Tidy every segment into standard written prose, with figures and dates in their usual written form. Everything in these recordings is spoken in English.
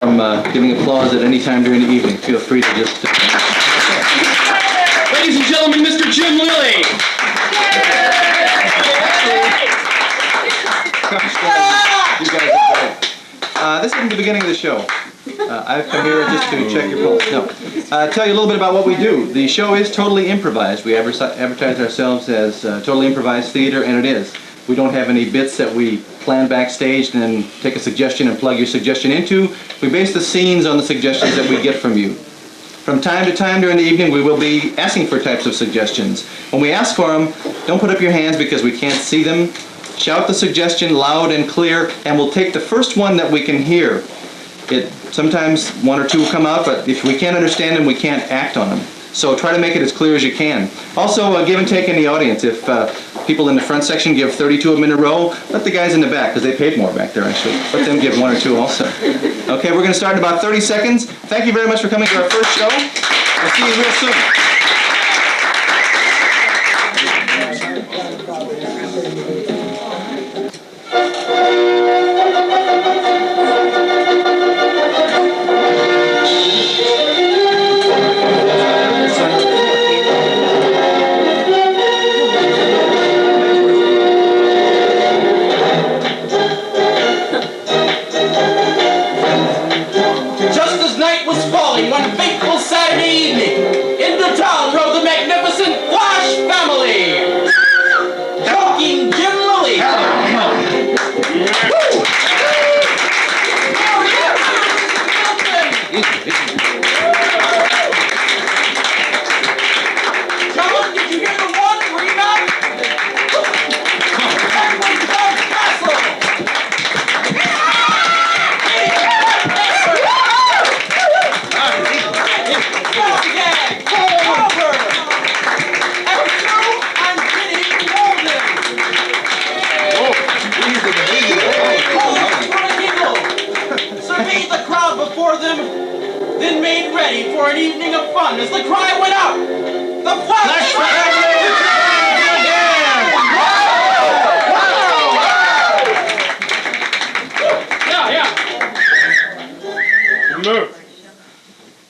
From giving applause at any time during the evening. Feel free to just... Ladies and gentlemen, Mr. Jim Lilie! You guys are great. This isn't the beginning of the show. I've come here just to check your pulse. No. Tell you a little bit about what we do. The show is totally improvised. We advertise ourselves as totally improvised theater, and it is. We don't have any bits that we plan backstage and then take a suggestion and plug your suggestion into. We base the scenes on the suggestions that we get from you. From time to time during the evening, we will be asking for types of suggestions. When we ask for them, don't put up your hands because we can't see them. Shout the suggestion loud and clear, and we'll take the first one that we can hear. Sometimes one or two will come out, but if we can't understand them, we can't act on them. So try to make it as clear as you can. Also, give and take in the audience. If people in the front section give 32 of them in a row, let the guys in the back, because they paid more back there actually. Let them give one or two also. Okay, we're going to start in about 30 seconds. Thank you very much for coming to our first show. We'll see you real soon.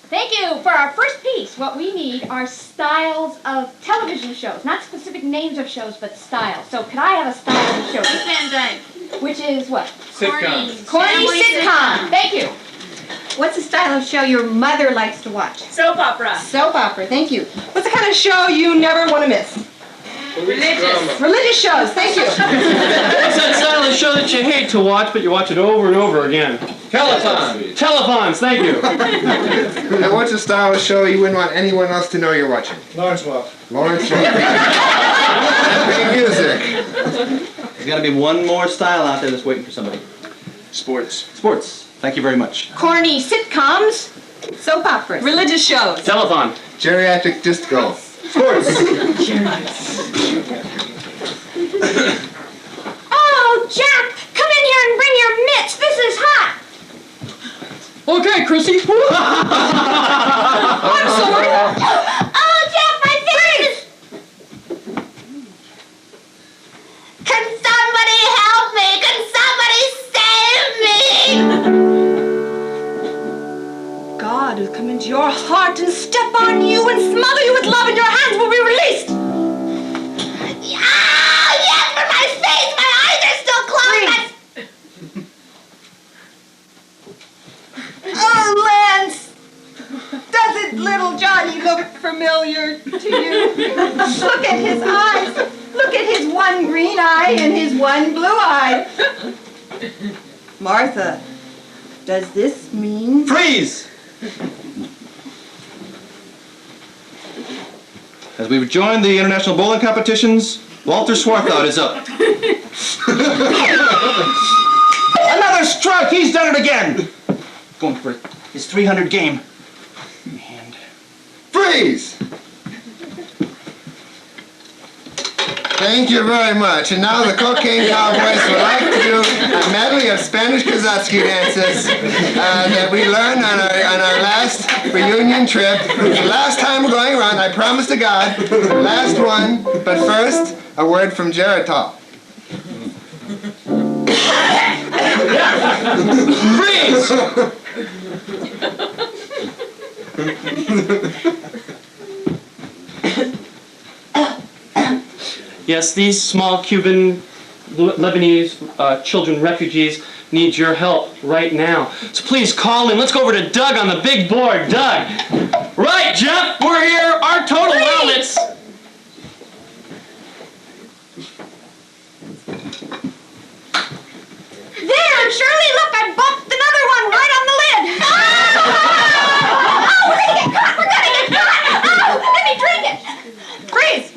Thank you. For our first piece, what we need are styles of television shows. Not specific names of shows, but styles. So could I have a style of a show? Van Dyke. Which is what? Sitcom. Corny sitcom. Thank you. What's the style of show your mother likes to watch? Soap opera. Soap opera, thank you. What's the kind of show you never want to miss? Religious. Religious shows, thank you. What's that style of show that you hate to watch, but you watch it over and over again? Telethon. Telethons, thank you. And what's a style of show you wouldn't want anyone else to know you're watching? Lawrence Welk. Lawrence Welk. Music. There's got to be one more style out there that's waiting for somebody. Sports. Sports. Thank you very much. Corny sitcoms. Soap operas. Religious shows. Telethon. Geriatric disco. Sports. Oh, Jack, come in here and bring your mitts. This is hot. Okay, Chrissy. I'm sorry. Oh, Jack, my face. Can somebody help me? Can somebody save me? God will come into your heart and step on you and smother you with love, and your hands will be released. Ah, yes, for my face. My eyes are still closed. Oh, Lance! Doesn't little Johnny look familiar to you? Look at his eyes. Look at his one green eye and his one blue eye. Martha, does this mean... Freeze! As we join the international bowling competitions, Walter Swarthout is up. Another strike! He's done it again! Going for his 300 game. And Freeze! Thank you very much. And now the Cocaine Cowboys would like to do a medley of Spanish Kazatsky dances that we learned on our last reunion trip. The last time we're going around, I promise to God, last one. But first, a word from Geritol. Freeze! Yes, these small Cuban, Lebanese children, refugees, need your help right now. So please call in. Let's go over to Doug on the big board. Doug. Right, Jeff, we're here. Our total wallets. There, Shirley, look, I bumped another one right on the lid. Oh, we're gonna get caught. We're gonna get caught. Oh, let me drink it. Freeze.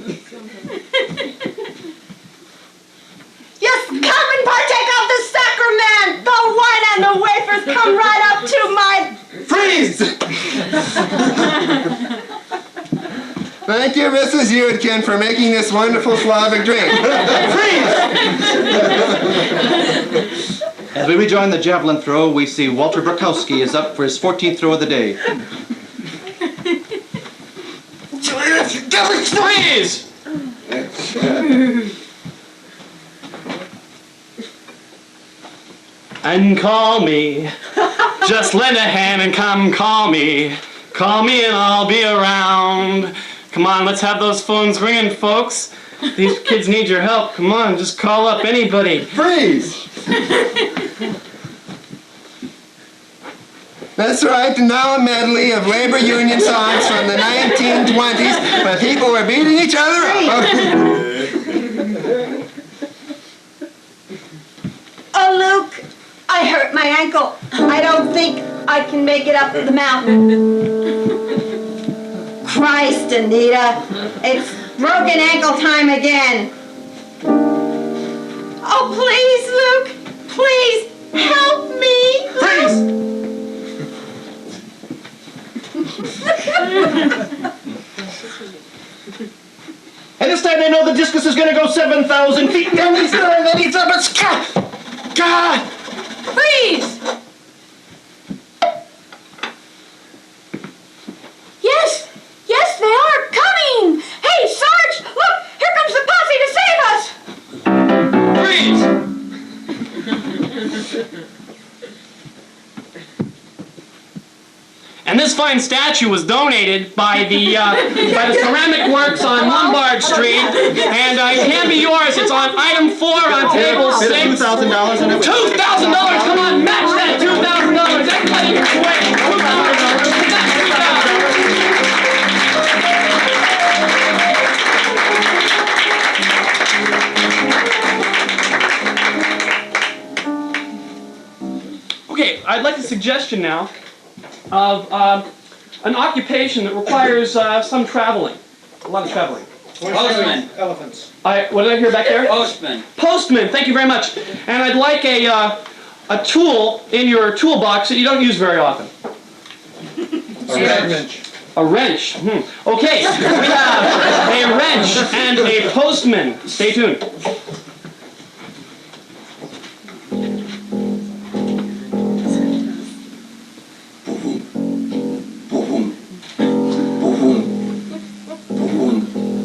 Yes, come and partake of the sacrament. The wine and the wafers come right up to my... Freeze! Thank you, Mrs. Yudkin, for making this wonderful Slavic drink. As we rejoin the javelin throw, we see Walter Brokowski is up for his 14th throw of the day. Freeze! And call me. Just lend a hand and come call me. Call me and I'll be around. Come on, let's have those phones ringing, folks. These kids need your help. Come on, just call up anybody. Freeze! That's right, and now a medley of labor union songs from the 1920s when people were beating each other up. Oh, Luke, I hurt my ankle. I don't think I can make it up the mountain. Christ, Anita, it's broken ankle time again. Oh, please, Luke, please, help me. Freeze! And this time they know the discus is going to go 7,000 feet down these stairs and he's up at God! Freeze! Yes, yes, they are coming. Hey, Sarge, look, here comes the posse to save us. Freeze! And this fine statue was donated by the ceramic works on Lombard Street, and it can be yours. It's on item 4 on table 6. $2,000 in it. $2,000! Come on, match that $2,000! Everybody gets away! $2,000! That's $2,000! Okay, I'd like a suggestion now of an occupation that requires some traveling. A lot of traveling. Postman. Elephants. What did I hear back there? Postman. Postman, thank you very much. And I'd like a tool in your toolbox that you don't use very often. A wrench. A wrench. Okay, we have a wrench and a postman. Stay tuned.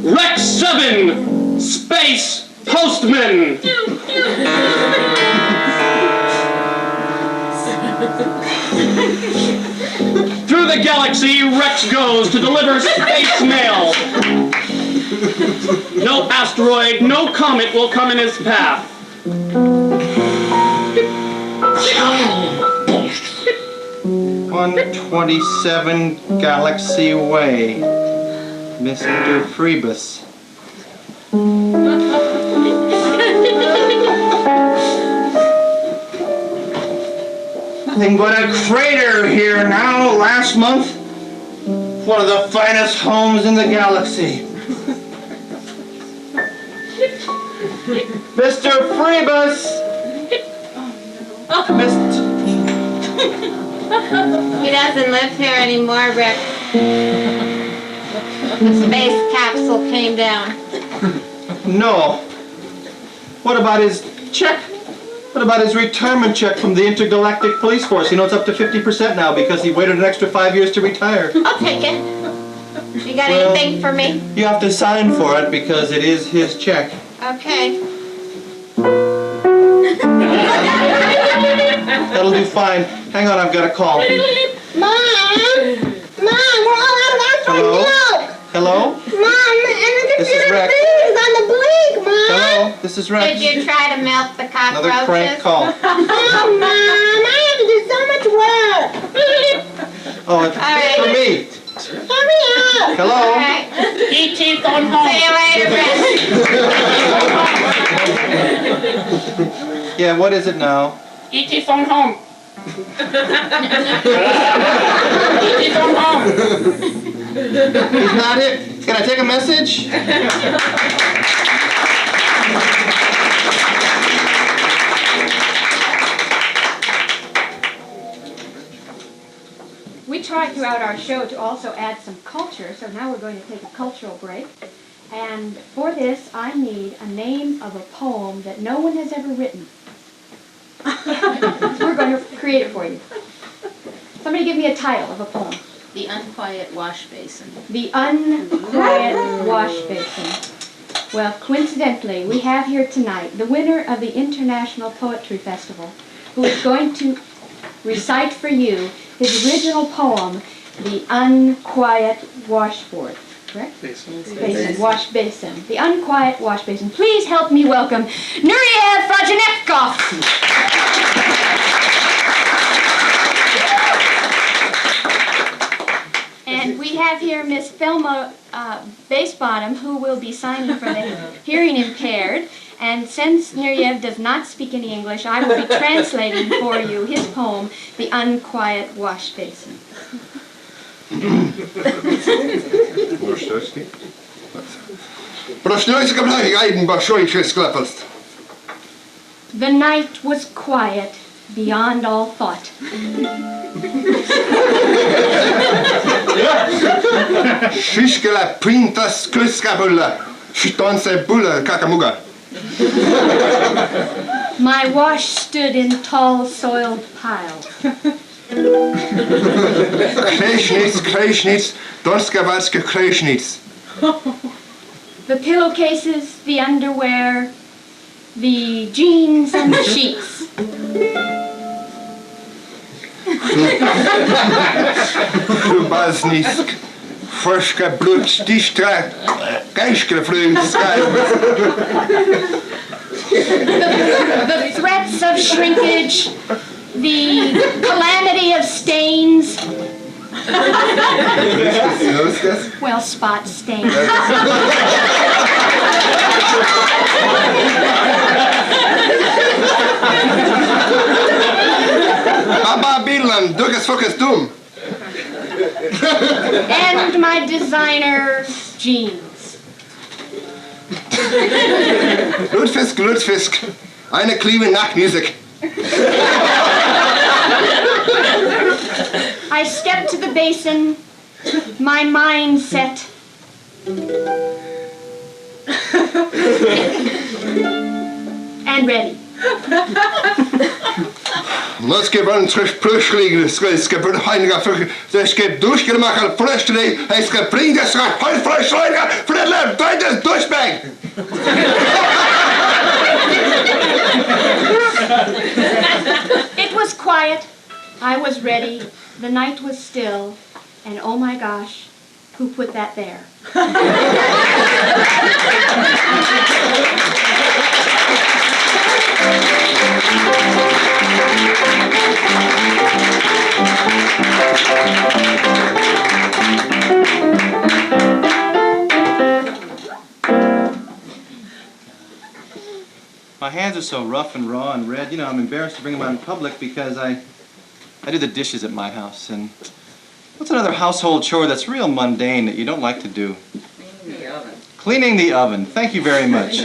Rex 7, Space Postman. Through the galaxy, Rex goes to deliver space mail. No asteroid, no comet will come in his path. 127 Galaxy Way. Mr. Freebus. Nothing but a crater here now. Last month, one of the finest homes in the galaxy. Mr. Freebus! He doesn't live here anymore, Rick. The space capsule came down. No. What about his check? What about his retirement check from the Intergalactic Police Force? You know, it's up to 50% now because he waited an extra 5 years to retire. I'll take it. You got Well, anything for me? You have to sign for it because it is his check. Okay. That'll do fine. Hang on, I've got a call. Mom! Mom, we're all out of ice Hello? milk! Hello? Mom, and the This is computer Rex. is on the blink, Mom! Hello? This is Rex. Did you try to milk the cockroaches? Another prank call. Oh, Mom, I have to do so much work. Oh, it's right. for me. Hurry up. Hello? All right. E.T. phone home. See you later, Rex. Yeah, what is it now? E.T. phone home. E.T. phone home. He's not here. Can I take a message? We try throughout our show to also add some culture, so now we're going to take a cultural break. And for this, I need a name of a poem that no one has ever written. We're going to create it for you. Somebody give me a title of a poem. The Unquiet Wash Basin. The Unquiet Wash Basin. Well, coincidentally, we have here tonight the winner of the International Poetry Festival, who is going to recite for you his original poem, The Unquiet Washboard. Correct? Basin. Wash basin. The Unquiet Wash Basin. Please help me welcome Nureyev Frajanevkov. And we have here Miss Thelma Basebottom, who will be signing for the hearing impaired. And since Nureyev does not speak any English, I will be translating for you his poem, The Unquiet Wash Basin. The night was quiet beyond all thought. Shushkala printas kluskabulla. Shitonse bulla kakamuga. My wash stood in tall soiled piles. Kreishnitz, Donskavatska Kreishnitz. The pillowcases, the underwear, the jeans and the sheets. Klubaznisk. Forska bloedstiestra. The threats of shrinkage, the calamity of stains. Well, spot stains. Baba Bilam, Dugas Focus Doom. And my designer jeans. Ludfisk. Eine Kliebe Nachtmusik. I stepped to the basin, my mind set. And ready. Moske van terug plushliegen, skip het heinige voor de skip durchgemacht al freshly, hij skip bringen schrijf heel freshliger voor de lab, dat is douchebag. It was quiet, I was ready, the night was still, and oh my gosh, who put that there? My hands are so rough and raw and red. You know, I'm embarrassed to bring them out in public because I do the dishes at my house. And what's another household chore that's real mundane that you don't like to do? Cleaning the oven. Cleaning the oven. Thank you very much.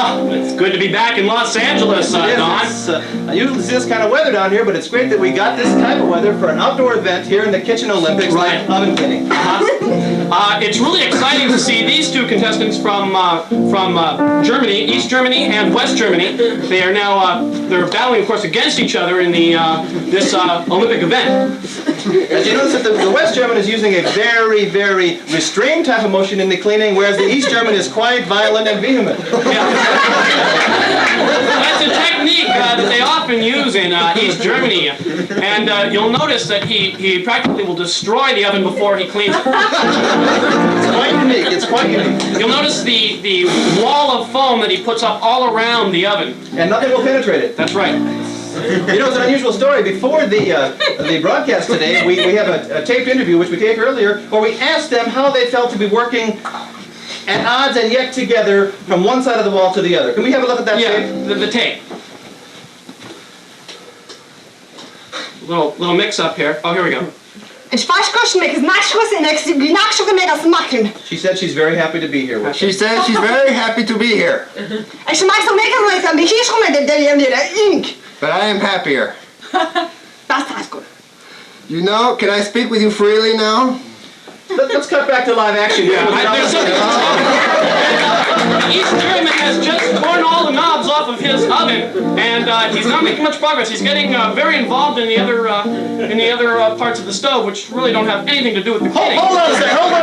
Oh, it's good to be back in Los Angeles, Don. I usually see this kind of weather down here, but it's great that we got this type of weather for an outdoor event here in the Kitchen Olympics, Right. like oven cleaning. It's really exciting to see these two contestants from Germany, East Germany and West Germany. They are now they're battling, of course, against each other in the this Olympic event. As you notice that the West German is using a very, very restrained type of motion in the cleaning, whereas the East German is quite violent and vehement. That's a technique that they often use in East Germany, and you'll notice that he practically will destroy the oven before he cleans it. It's quite unique. It's quite unique. You'll notice the wall of foam that he puts up all around the oven. And nothing will penetrate it. That's right. You know, it's an unusual story. Before the broadcast today, we have a taped interview, which we taped earlier, where we asked them how they felt to be working at odds and yet together from one side of the wall to the other. Can we have a look at that tape? Yeah, the tape. Little mix up here. Oh, here we go. She said she's very happy to be here with us. She says she's very happy to be here. But I am happier. You know, can I speak with you freely now? Let's cut back to live action here. There's something East German has just torn all the knobs off of his oven, and he's not making much progress. He's getting very involved in the other parts of the stove, which really don't have anything to do with the cleaning. Hold on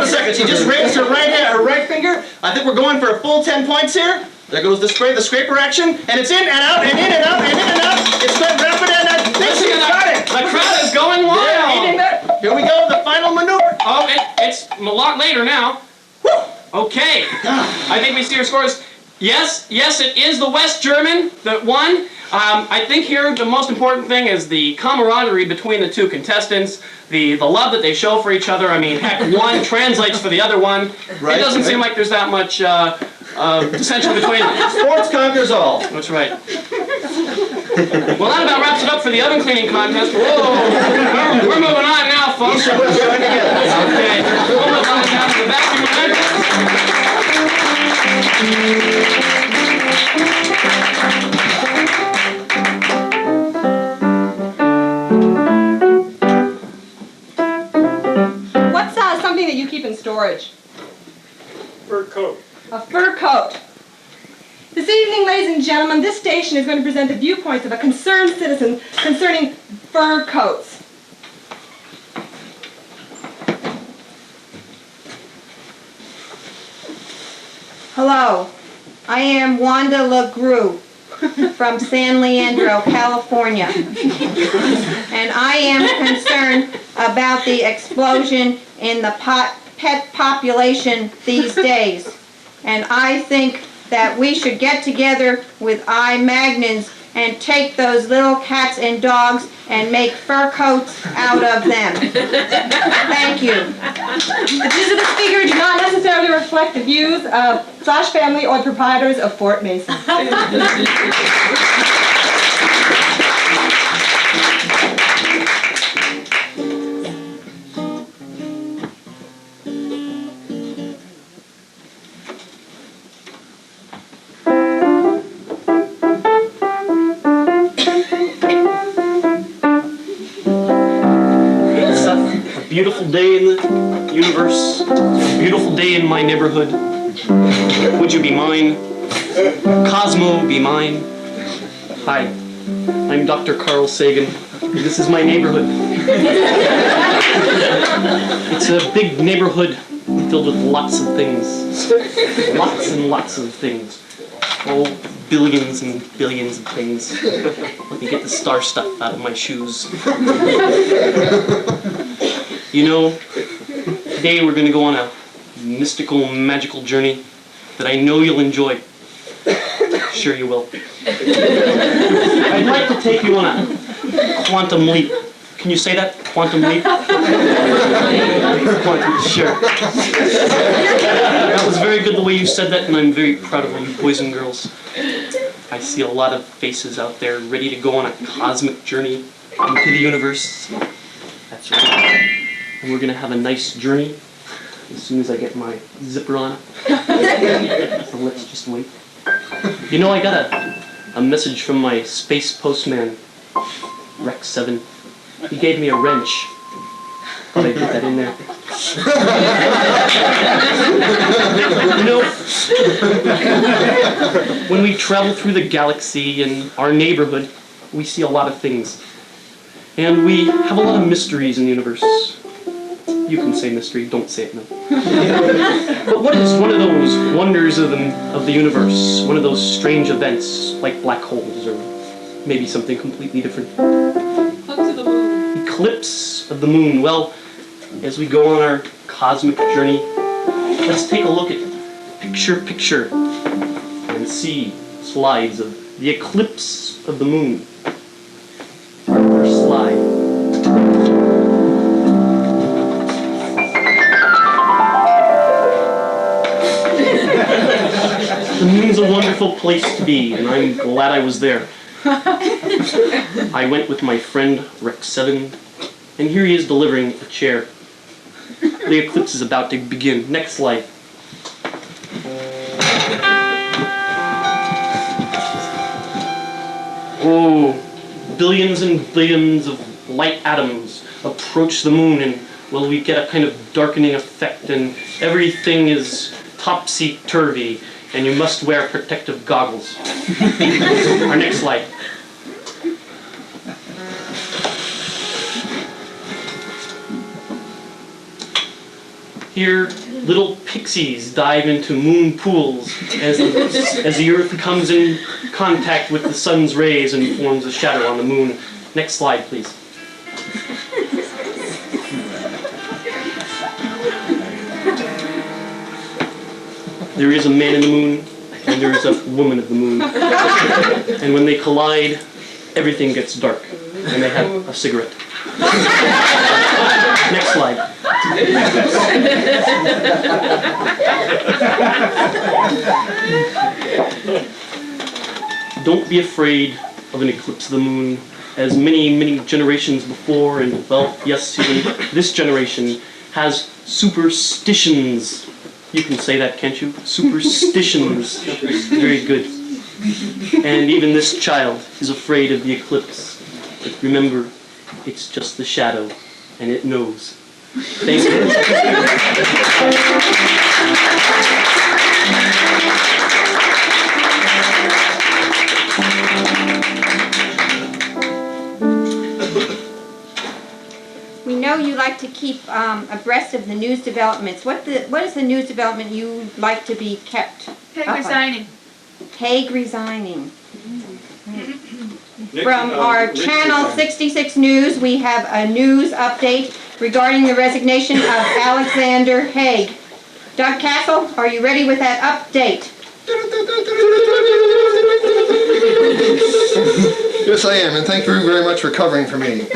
a second. She just raised her right finger. I think we're going for a full 10 points here. There goes the scraper action, and it's in and out and in and out and in and out. It's quite rapid, and I think she's got it. The crowd is going wild. Yeah, here we go, the final maneuver. Oh, it's a lot later now. Okay, I think we see our scores. Yes, it is the West German that won. I think here the most important thing is the camaraderie between the two contestants, the love that they show for each other. I mean, heck, one translates for the other one. Right, it doesn't seem like there's that much dissension between them. Sports conquers all. That's right. Well, that about wraps it up for the oven cleaning contest. Whoa, we're moving on now, folks. We'll join together. Okay, we'll move on down to the vacuum event. What's something that you keep in storage? Fur coat. A fur coat. This evening, ladies and gentlemen, this station is going to present the viewpoints of a concerned citizen concerning fur coats. Hello, I am Wanda LaGrue from San Leandro, California. And I am concerned about the explosion in the pet population these days. And I think that we should get together with I-Magnons and take those little cats and dogs and make fur coats out of them. Thank you. The views of the speaker do not necessarily reflect the views of Flash family or the proprietors of Fort Mason. Beautiful day in the universe, a beautiful day in my neighborhood. Would you be mine? Cosmo be mine? Hi, I'm Dr. Carl Sagan. This is my neighborhood. It's a big neighborhood filled with lots of things. Lots and lots of things. Oh, billions and billions of things. Let me get the star stuff out of my shoes. You know, today we're going to go on a mystical, magical journey that I know you'll enjoy. Sure you will. I'd like to take you on a quantum leap. Can you say that? Quantum leap? Quantum, sure. That was very good the way you said that, and I'm very proud of you boys and girls. I see a lot of faces out there ready to go on a cosmic journey into the universe. That's right. And we're going to have a nice journey as soon as I get my zipper on. So let's just wait. You know, I got a message from my space postman, Rex 7. He gave me a wrench. Thought I'd put that in there. You know, when we travel through the galaxy and our neighborhood, we see a lot of things. And we have a lot of mysteries in the universe. You can say mystery, don't say it, no. But what is one of those wonders of the universe? One of those strange events, like black holes, or maybe something completely different? Eclipse of the moon. Well, as we go on our cosmic journey, let's take a look at picture and see slides of the eclipse of the moon. Our first slide. The moon's a wonderful place to be, and I'm glad I was there. I went with my friend Rex 7, and here he is delivering a chair. The eclipse is about to begin. Next slide. Oh, billions and billions of light atoms approach the moon, and well, we get a kind of darkening effect, and everything is topsy-turvy, and you must wear protective goggles. Our next slide. Here, little pixies dive into moon pools as the Earth comes in contact with the sun's rays and forms a shadow on the moon. Next slide, please. There is a man in the moon, and there is a woman of the moon. And when they collide, everything gets dark, and they have a cigarette. Next slide. Don't be afraid of an eclipse of the moon, as many generations before, and well, yes, even this generation has superstitions. You can say that, can't you? Superstitions. Very good. And even this child is afraid of the eclipse. But remember, it's just the shadow, and it knows. Thank you. We know you like to keep abreast of the news developments. What is the news development you like to be kept? Haig resigning. Haig resigning. From our Channel 66 News, we have a news update regarding the resignation of Alexander Haig. Doug Kassel, are you ready with that update? Yes, I am, and thank you very much for covering for me.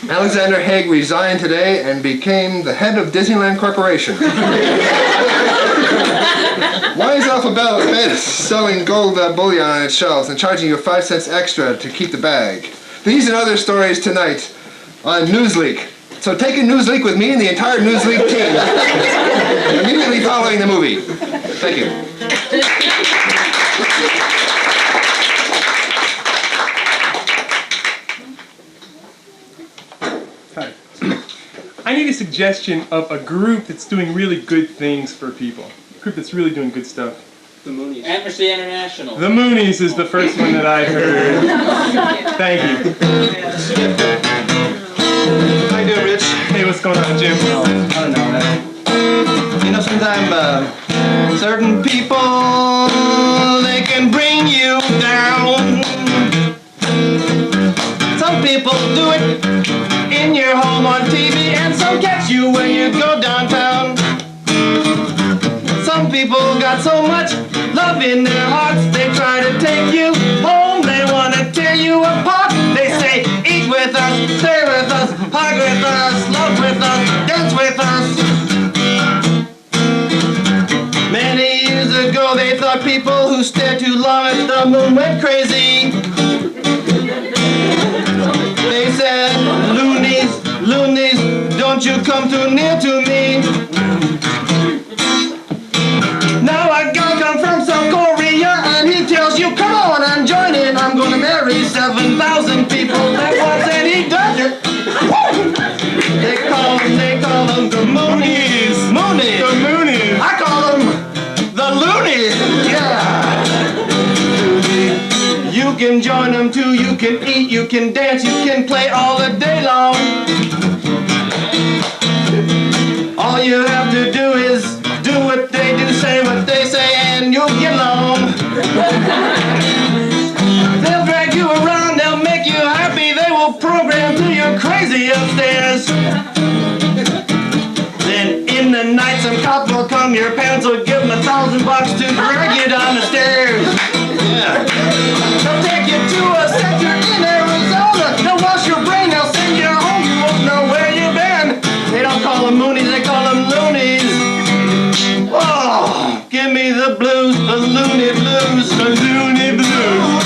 Alexander Haig resigned today and became the head of Disneyland Corporation. Why is Alphabet selling gold bullion on its shelves and charging you 5 cents extra to keep the bag? These and other stories tonight on Newsleak. So take a Newsleak with me and the entire Newsleak team immediately following the movie. Thank you. Hi. I need a suggestion of a group that's doing really good things for people. A group that's really doing good stuff. The Moonies. Amnesty International. The Moonies is the first one that I heard. Thank you. How you doing, Rich? Hey, what's going on, Jim? I don't know, man. You know, sometimes certain people, they can bring you down. Some people do it in your home on TV, and some catch you when you go downtown. Some people got so much love in their hearts, they try to take you home, they want to tear you apart. They say, eat with us, stay with us, hug with us, love with us, dance with us. Many years ago they thought people who stared too long at the moon went crazy. They said, loonies, loonies, don't you come too near to me. Now I come from South Korea, can join them too. You can eat, you can dance, you can play all the day long. All you have to do is do what they do, say what they say, and you'll get along. They'll drag you around, they'll make you happy, they will program till you're crazy upstairs. Then in the night some cop will come, your parents will give them $1,000 to drag you down the stairs. Yeah. They'll take you to a center in Arizona, they'll wash your brain, they'll send you home, you won't know where you've been. They don't call them moonies, they call them loonies. Oh, give me the blues, the loony blues, the loony blues.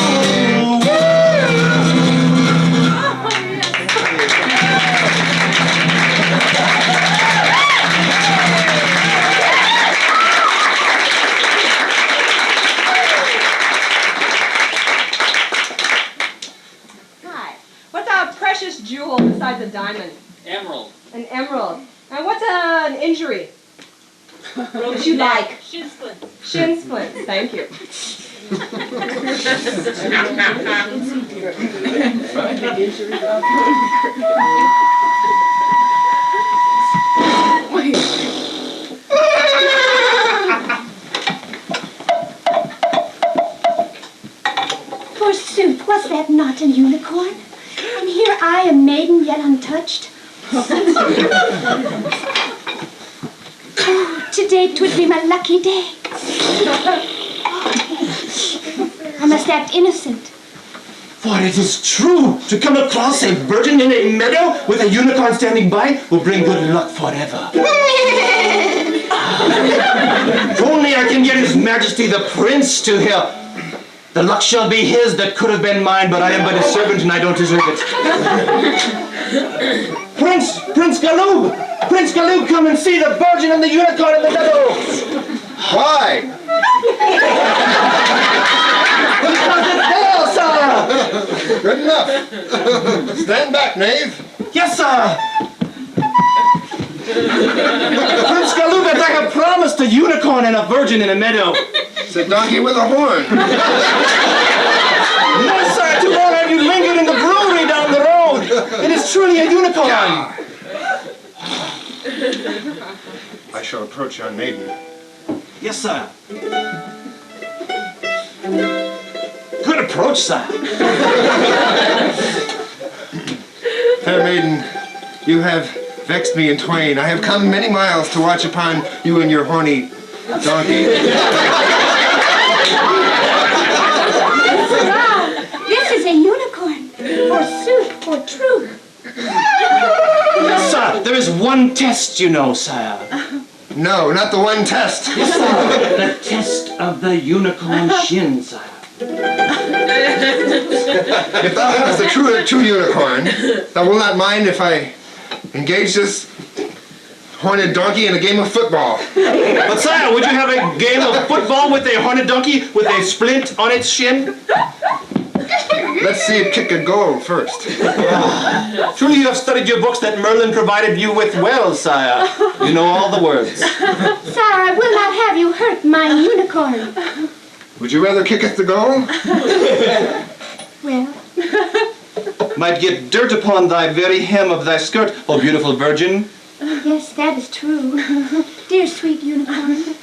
Hi. What's a precious jewel besides a diamond? Emerald. An emerald. And what's an injury that you like? Shin splint. Shin splints. Thank you. Forsooth, was that not a unicorn? And here I, a maiden yet untouched. Today 'twould be my lucky day. I must act innocent. For it is true, to come across a virgin in a meadow with a unicorn standing by will bring good luck forever. If only I can get His Majesty the Prince to hear. The luck shall be his that could have been mine, but I am but a servant and I don't deserve it. Prince Glauber! Prince Glauber, come and see the virgin and the unicorn in the meadow! Why? Because it's there, sire! Good enough. Stand back, knave. Yes, sir! Prince Glauber, I have promised a unicorn and a virgin in a meadow. It's a donkey with a horn. No, sir, too long have you lingered in the brewery down the road. It is truly a unicorn. I shall approach your maiden. Yes, sir. Good approach, sir. Fair maiden, you have vexed me in twain. I have come many miles to watch upon you and your horny donkey. Wow, this is a unicorn. Forsooth, for truth. Yes, sir. There is one test, you know, sire. No, not the one test. Yes, sir. The test of the unicorn shin, sire. If thou hast a true unicorn, thou wilt not mind if I engage this horned donkey in a game of football. But, sire, would you have a game of football with a horned donkey with a splint on its shin? Let's see it kick a goal first. Truly you have studied your books that Merlin provided you with well, sire. You know all the words. Sire, I will not have you hurt my unicorn. Would you rather kicketh the goal? Well, Might get dirt upon thy very hem of thy skirt, O beautiful virgin. yes, that is true. Dear sweet unicorn,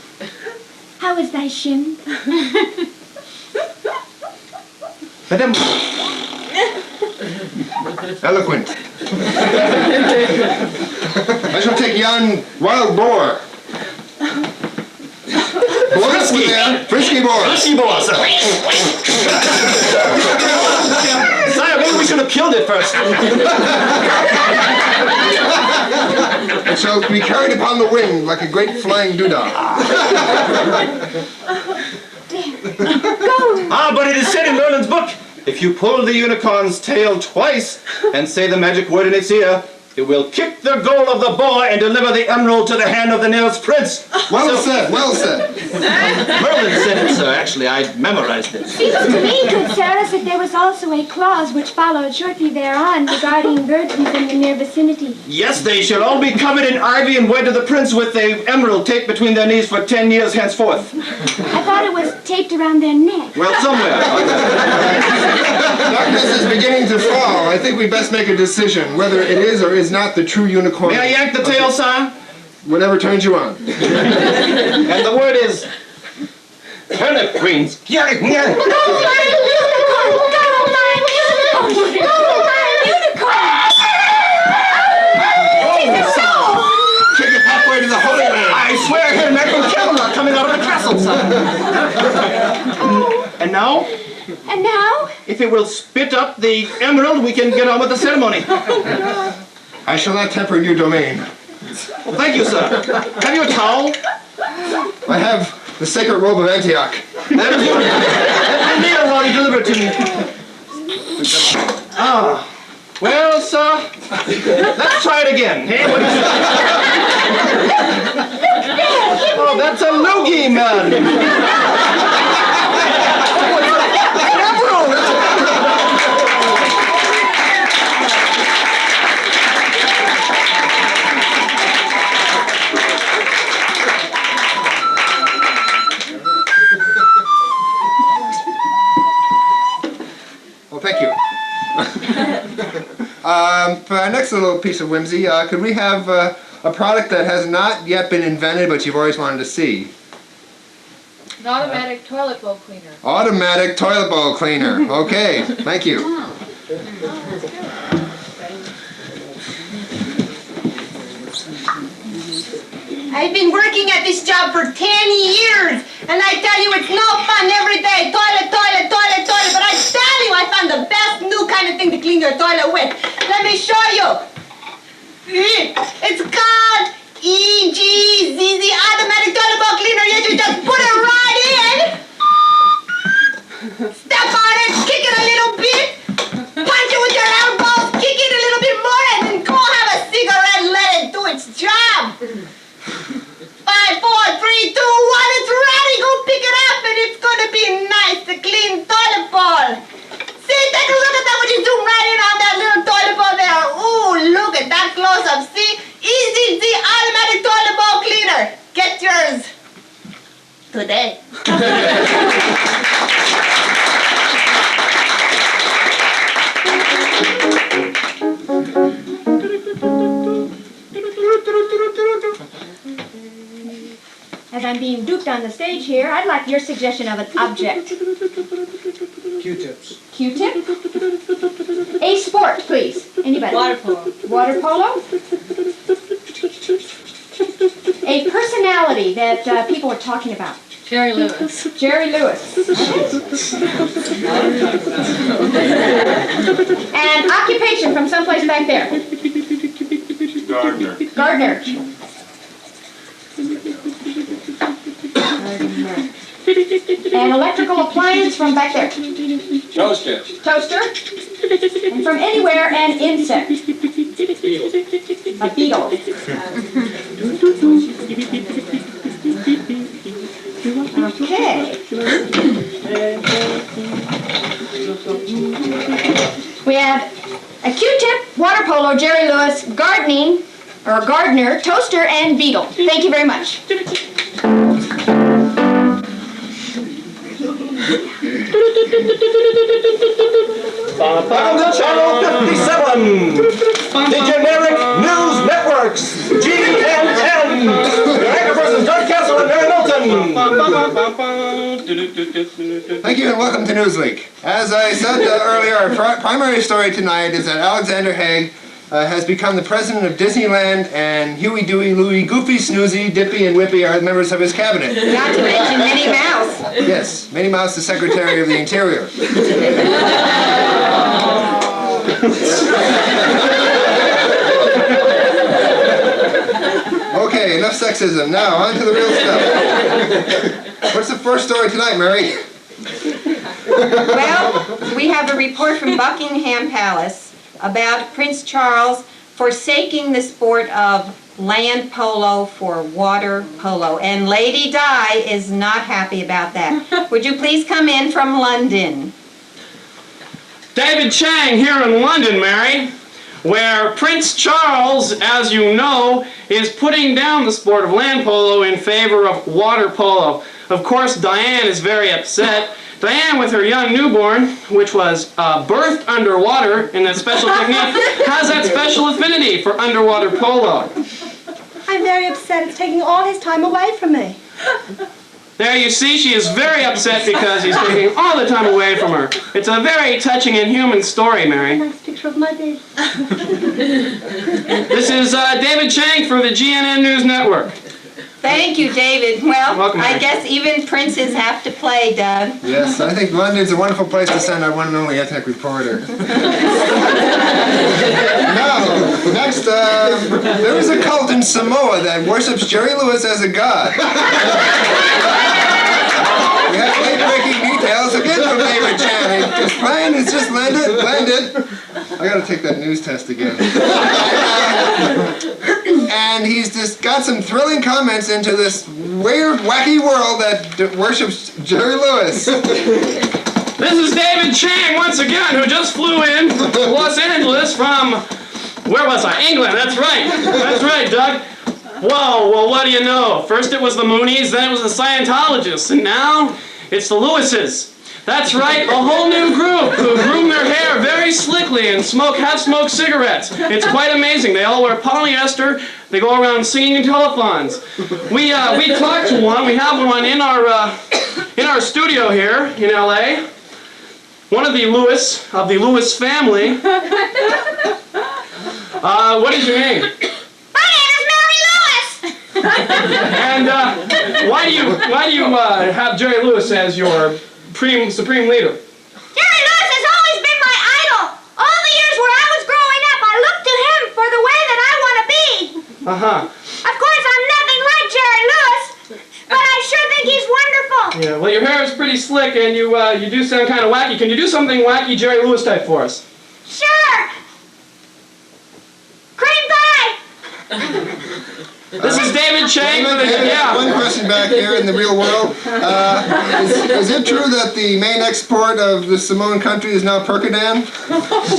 how is thy shin? Madam, Eloquent. I shall take yon wild boar. Frisky. Frisky boar. Frisky boar, sir. Sire, maybe we should have killed it first. It shall be carried upon the wind like a great flying doodah. Ah, but it is said in Merlin's book, if you pull the unicorn's tail twice and say the magic word in its ear, it will kick the goal of the boar and deliver the emerald to the hand of the nearest prince. Well said, well said. Merlin said it, sir. Actually, I memorized it. Seems to me, good sir, as if there was also a clause which followed shortly thereon regarding virgins in the near vicinity. Yes, they shall all be covered in ivy and wed to the prince with the emerald taped between their knees for 10 years henceforth. I thought thought it was taped around their neck. Well, somewhere. Darkness is beginning to fall. I think we best make a decision whether it is or is not the true unicorn. May I yank the tail, sir? Whatever turns you on. And the word is turnip greens. Kick it halfway to the Holy Land. I swear here, Mac and Kellen are coming out of the castle, sir. And now, And now? if it will spit up the emerald, we can get on with the ceremony. I shall not temper your domain. Well, thank you, sir. Have you a towel? I have the sacred robe of Antioch. Let me kneel while you deliver it to me. Ah. Well, sir, let's try it again. Hey, what is it? Oh, that's a loogie, man. Well, thank you. For our next little piece of whimsy, could we have a product that has not yet been invented but you've always wanted to see? An automatic toilet bowl cleaner. Automatic toilet bowl cleaner. Okay, thank you. I've been working at this job for 10 years, and I tell you it's no fun every day. Toilet, toilet, toilet, toilet. But I tell you, I found the best new kind of thing to clean your toilet with. Let me show you. It's called EGZZ Automatic Toilet Bowl Cleaner. You just put it right in. Step on it, kick it a little bit, punch it with your elbows, kick it a little bit more, and then go have a cigarette and let it do its job. 5, 4, 3, 2, 1, it's ready. Go pick it up, and it's gonna be nice to clean toilet bowl. See, take a look at that when you zoom right in on that little toilet bowl there. Ooh, look at that close up. See, EZZ Automatic Toilet Bowl Cleaner. Get yours today. As I'm being duped on the stage here, I'd like your suggestion of an object. Q-tips. Q-tip? A sport, please. Anybody? Water polo. Water polo? A personality that people are talking about. Jerry Lewis. Jerry Lewis. And occupation from someplace back there. Gardener. Gardener. An electrical appliance from back there. Toaster. Toaster. And from anywhere, an insect. A beetle. Okay. We have a Q-tip, water polo, Jerry Lewis, gardening, or gardener, toaster, and beetle. Thank you very much. Welcome to Channel 57, the Generic News Networks, GNN. Your anchor persons, Doug Kassel and Mary Milton. Thank you and welcome to Newsweek. As I said earlier, our primary story tonight is that Alexander Haig has become the president of Disneyland, and Huey, Dewey, Louie, Goofy, Snoozy, Dippy, and Whippy are members of his cabinet. Not to mention Minnie Mouse. Yes, Minnie Mouse, the Secretary of the Interior. Okay, enough sexism. Now, on to the real stuff. What's the first story tonight, Mary? Well, we have a report from Buckingham Palace about Prince Charles forsaking the sport of land polo for water polo. And Lady Di is not happy about that. Would you please come in from London? David Chang here in London, Mary, where Prince Charles, as you know, is putting down the sport of land polo in favor of water polo. Of course, Diane is very upset. Diane, with her young newborn, which was birthed underwater in that special technique, has that special affinity for underwater polo. I'm very upset. It's taking all his time away from me. There you see, she is very upset because he's taking all the time away from her. It's a very touching and human story, Mary. Nice picture of my baby. This is David Chang for the GNN News Network. Thank you, David. Well, Welcome, I Mary. guess even princes have to play, Doug. Yes, I think London's a wonderful place to send our one and only ethnic reporter. Now, next, there is a cult in Samoa that worships Jerry Lewis as a god. We have late-breaking details again from David Channing. His plan is just landed. I gotta take that news test again. And he's just got some thrilling comments into this weird, wacky world that worships Jerry Lewis. This is David Chang once again, who just flew in to Los Angeles from, where was I? England, that's right. That's right, Doug. Whoa, well, what do you know? First it was the Moonies, then it was the Scientologists, and now it's the Lewises. That's right, a whole new group who groom their hair very slickly and have smoked cigarettes. It's quite amazing. They all wear polyester. They go around singing in telethons. We talked to one. We have one in our studio here in LA. One of the Lewis family. What is your name? My name is Mary Lewis! And why do you have Jerry Lewis as your supreme leader? Jerry Lewis has always been my idol. All the years where I was growing up, I looked to him for the way that I want to be. Of course, I'm nothing like Jerry Lewis, but I sure think he's wonderful. Yeah, well, your hair is pretty slick, and you do sound kind of wacky. Can you do something wacky Jerry Lewis type for us? Sure. Cream pie. This is David Chang. One question back here in the real world. Is it true that the main export of the Samoan country is now Percodan?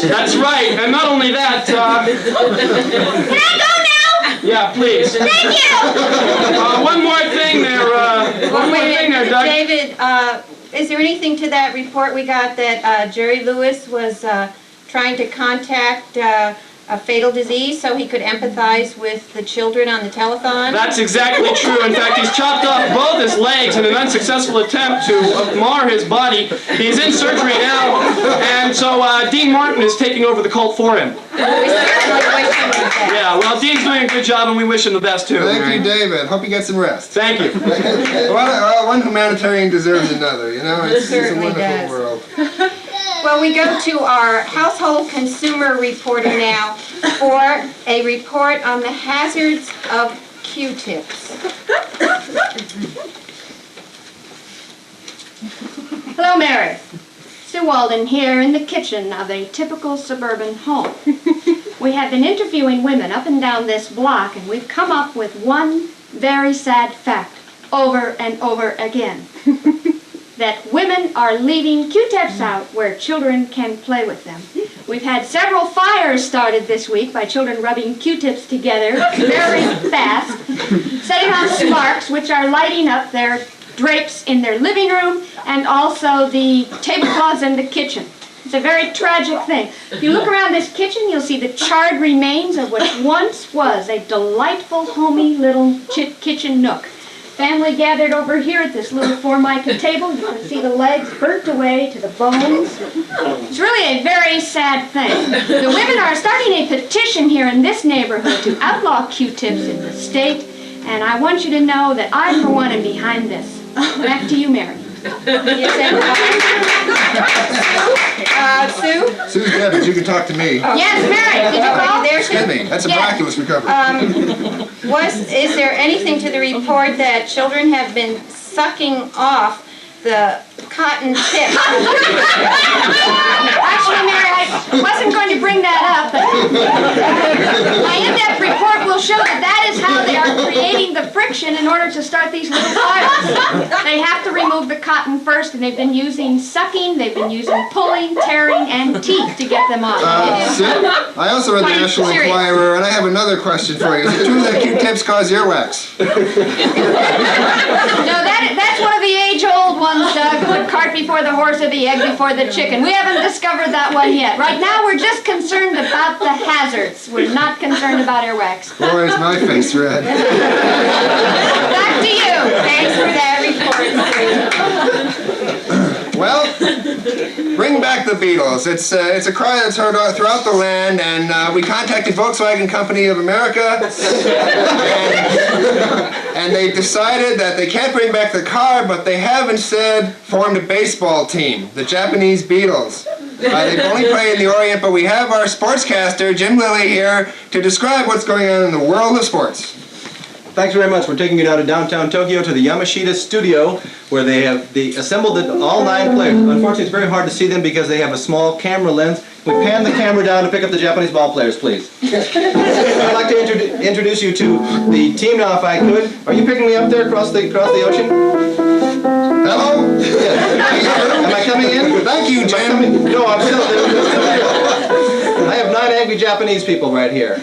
That's right, and not only that. Can I go now? Yeah, please. Thank you. One more thing there. Doug. David, is there anything to that report we got that Jerry Lewis was trying to contact a fatal disease so he could empathize with the children on the telethon? That's exactly true. In fact, he's chopped off both his legs in an unsuccessful attempt to mar his body. He's in surgery now, and so Dean Martin is taking over the cult for him. Yeah, well, Dean's doing a good job, and we wish him the best, too. Thank you, David. Hope you get some rest. Thank you. One humanitarian deserves another, you know? It's a wonderful world. Well, we go to our household consumer reporter now for a report on the hazards of Q-tips. Hello, Mary. Sue Walden here in the kitchen of a typical suburban home. We have been interviewing women up and down this block, and we've come up with one very sad fact over and over again. That women are leaving Q-tips out where children can play with them. We've had several fires started this week by children rubbing Q-tips together very fast, setting off sparks which are lighting up their drapes in their living room and also the tablecloths in the kitchen. It's a very tragic thing. If you look around this kitchen, you'll see the charred remains of what once was a delightful, homey little kitchen nook. Family gathered over here at this little formica table. You can see the legs burnt away to the bones. It's really a very sad thing. The women are starting a petition here in this neighborhood to outlaw Q-tips in the state, and I want you to know that I, for one, am behind this. Back to you, Mary. Sue? Sue's dead, but you can talk to me. Yes, Mary, did you call? Excuse me, that's a miraculous recovery. Is there anything to the report that children have been sucking off the cotton tip? Actually, Mary, I wasn't going to bring that up, but my in-depth report will show that is how they are creating the friction in order to start these little fires. They have to remove the cotton first, and they've been using sucking, they've been using pulling, tearing, and teeth to get them off. Sue, I also read the National Enquirer, and I have another question for you. Is it true that Q-tips cause earwax? No, that's one of the before the horse or the egg before the chicken. We haven't discovered that one yet. Right now, we're just concerned about the hazards. We're not concerned about earwax. Boy, is my face red. Back to you. Thanks for that report. Well, bring back the Beatles. It's a cry that's heard throughout the land, and we contacted Volkswagen Company of America, and they decided that they can't bring back the car, but they have instead formed a baseball team, the Japanese Beatles. They've only played in the Orient, but we have our sportscaster, Jim Lilie, here to describe what's going on in the world of sports. Thanks very much. We're taking you now to downtown Tokyo to the Yamashita studio where they assembled all 9 players. Unfortunately, it's very hard to see them because they have a small camera lens. We pan the camera down to pick up the Japanese ball players, please. I'd like to introduce you to the team now, if I could. Are you picking me up there across the ocean? Hello? Yes. Am I coming in? Thank you, Jim. No, I'm still here. I have 9 angry Japanese people right here.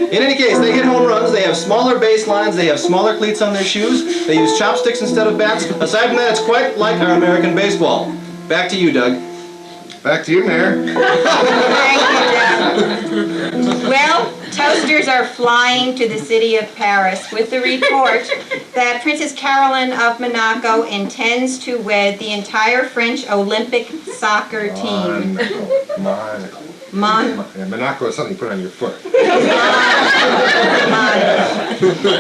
In any case, they hit home runs, they have smaller baselines, they have smaller cleats on their shoes, they use chopsticks instead of bats. Aside from that, it's quite like our American baseball. Back to you, Doug. Back to you, Mayor. Thank you, Doug. Well, toasters are flying to the city of Paris with the report that Princess Caroline of Monaco intends to wed the entire French Olympic soccer team. Monaco is something you put on your foot.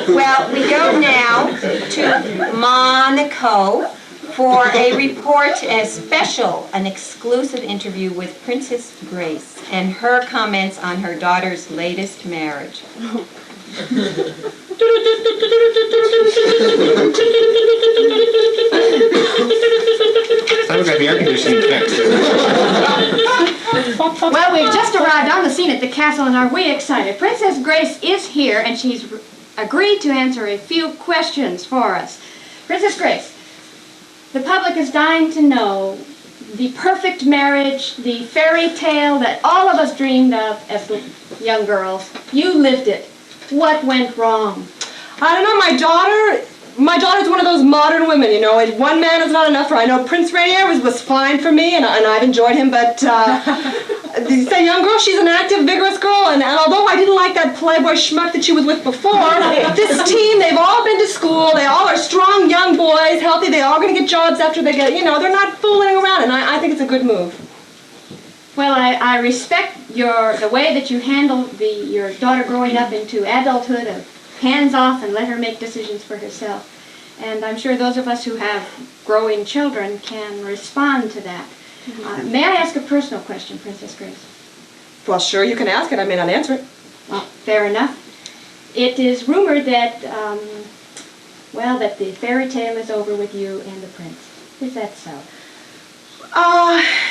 Well, we go now to Monaco for a report, an exclusive interview with Princess Grace and her comments on her daughter's latest marriage. Sounds like the air conditioning fixed. Well, we've just arrived on the scene at the castle and are we excited. Princess Grace is here and she's agreed to answer a few questions for us. Princess Grace, the public is dying to know the perfect marriage, the fairy tale that all of us dreamed of as young girls. You lived it. What went wrong? I don't know, my daughter's one of those modern women, you know, one man is not enough for her. I know Prince Rainier was fine for me, and I've enjoyed him, but that young girl, she's an active, vigorous girl, and although I didn't like that playboy schmuck that she was with before, this team, they've all been to school, they all are strong young boys, healthy, they're all going to get jobs after they get, they're not fooling around, and I think it's a good move. Well, I respect the way that you handle your daughter growing up into adulthood, of hands off and let her make decisions for herself. And I'm sure those of us who have growing children can respond to that. May I ask a personal question, Princess Grace? Well, sure, you can ask it. I may not answer it. Well, fair enough. It is rumored that, that the fairy tale is over with you and the prince. Is that so?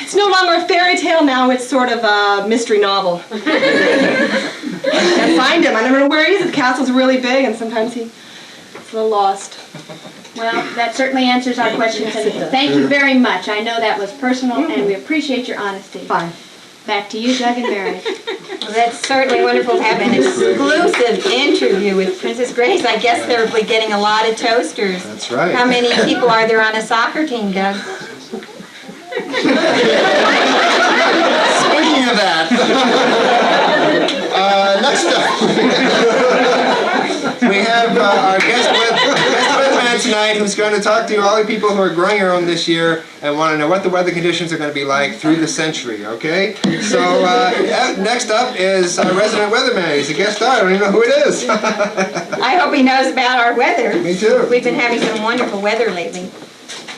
It's no longer a fairy tale now, it's sort of a mystery novel. I can't find him. I never know where he is. The castle's really big and sometimes he's a little lost. Well, that certainly answers our questions. Thank you very much. I know that was personal and we appreciate your honesty. Fine. Back to you, Doug and Mary. Well, that's certainly wonderful to have an exclusive interview with Princess Grace. I guess they're getting a lot of toasters. That's right. How many people are there on a soccer team, Doug? Speaking of that, next up, we have our guest weatherman tonight who's going to talk to you, all the people who are growing your own this year and want to know what the weather conditions are going to be like through the century, okay? So next up is our resident weatherman. He's a guest star. I don't even know who it is. I hope he knows about our weather. Me too. We've been having some wonderful weather lately.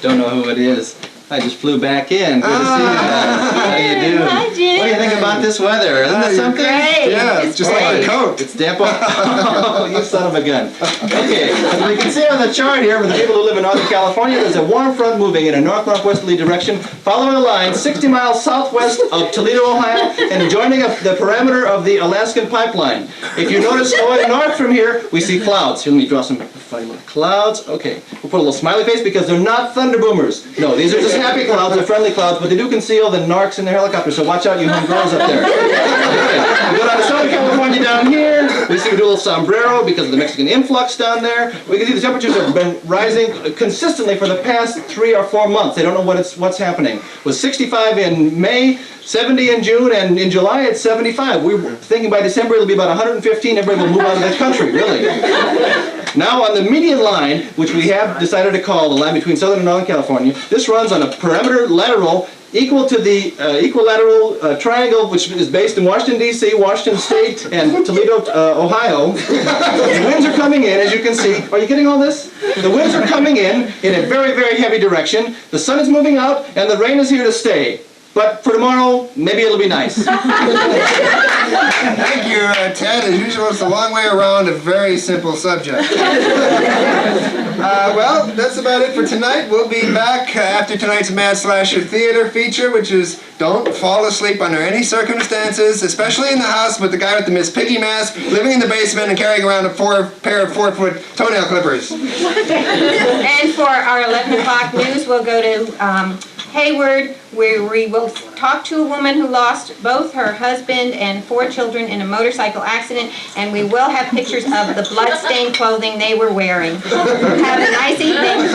Don't know who it is. I just flew back in. Good to see you guys. How do you do? Hi, Jim. What do you think about this weather? Isn't it something? Great. Yeah, it's just like a coat. It's damp. Oh, you son of a gun. Okay, as we can see on the chart here, for the people who live in Northern California, there's a warm front moving in a north-northwesterly direction, following a line 60 miles southwest of Toledo, Ohio, and joining the parameter of the Alaskan pipeline. If you notice going north from here, we see clouds. Here, let me draw some funny little clouds. Okay, we'll put a little smiley face because they're not thunder boomers. No, these are just happy clouds, they're friendly clouds, but they do conceal the narcs in the helicopter, so watch out, you young girls up there. Okay. We go down to Southern California down here, We see we do a little sombrero because of the Mexican influx down there. We can see the temperatures have been rising consistently for the past 3 or 4 months. They don't know what's happening. It was 65 in May, 70 in June, and in July it's 75. We were thinking by December it'll be about 115. Everybody will move out of this country, really. Now on the median line, which we have decided to call the line between Southern and Northern California, this runs on a perimeter lateral equal to the equilateral triangle, which is based in Washington, D.C., Washington State, and Toledo, Ohio. The winds are coming in, as you can see. Are you getting all this? The winds are coming in a very, very heavy direction. The sun is moving out, and the rain is here to stay. But for tomorrow, maybe it'll be nice. Thank you, Ted. As usual, it's a long way around a very simple subject. Well, that's about it for tonight. We'll be back after tonight's Mad Slasher Theater feature, which is don't fall asleep under any circumstances, especially in the house with the guy with the Miss Piggy mask, living in the basement and carrying around a pair of 4-foot toenail clippers. And for our 11 o'clock news, we'll go to Hayward, where we will talk to a woman who lost both her husband and 4 children in a motorcycle accident, and we will have pictures of the blood-stained clothing they were wearing. Have a nice evening.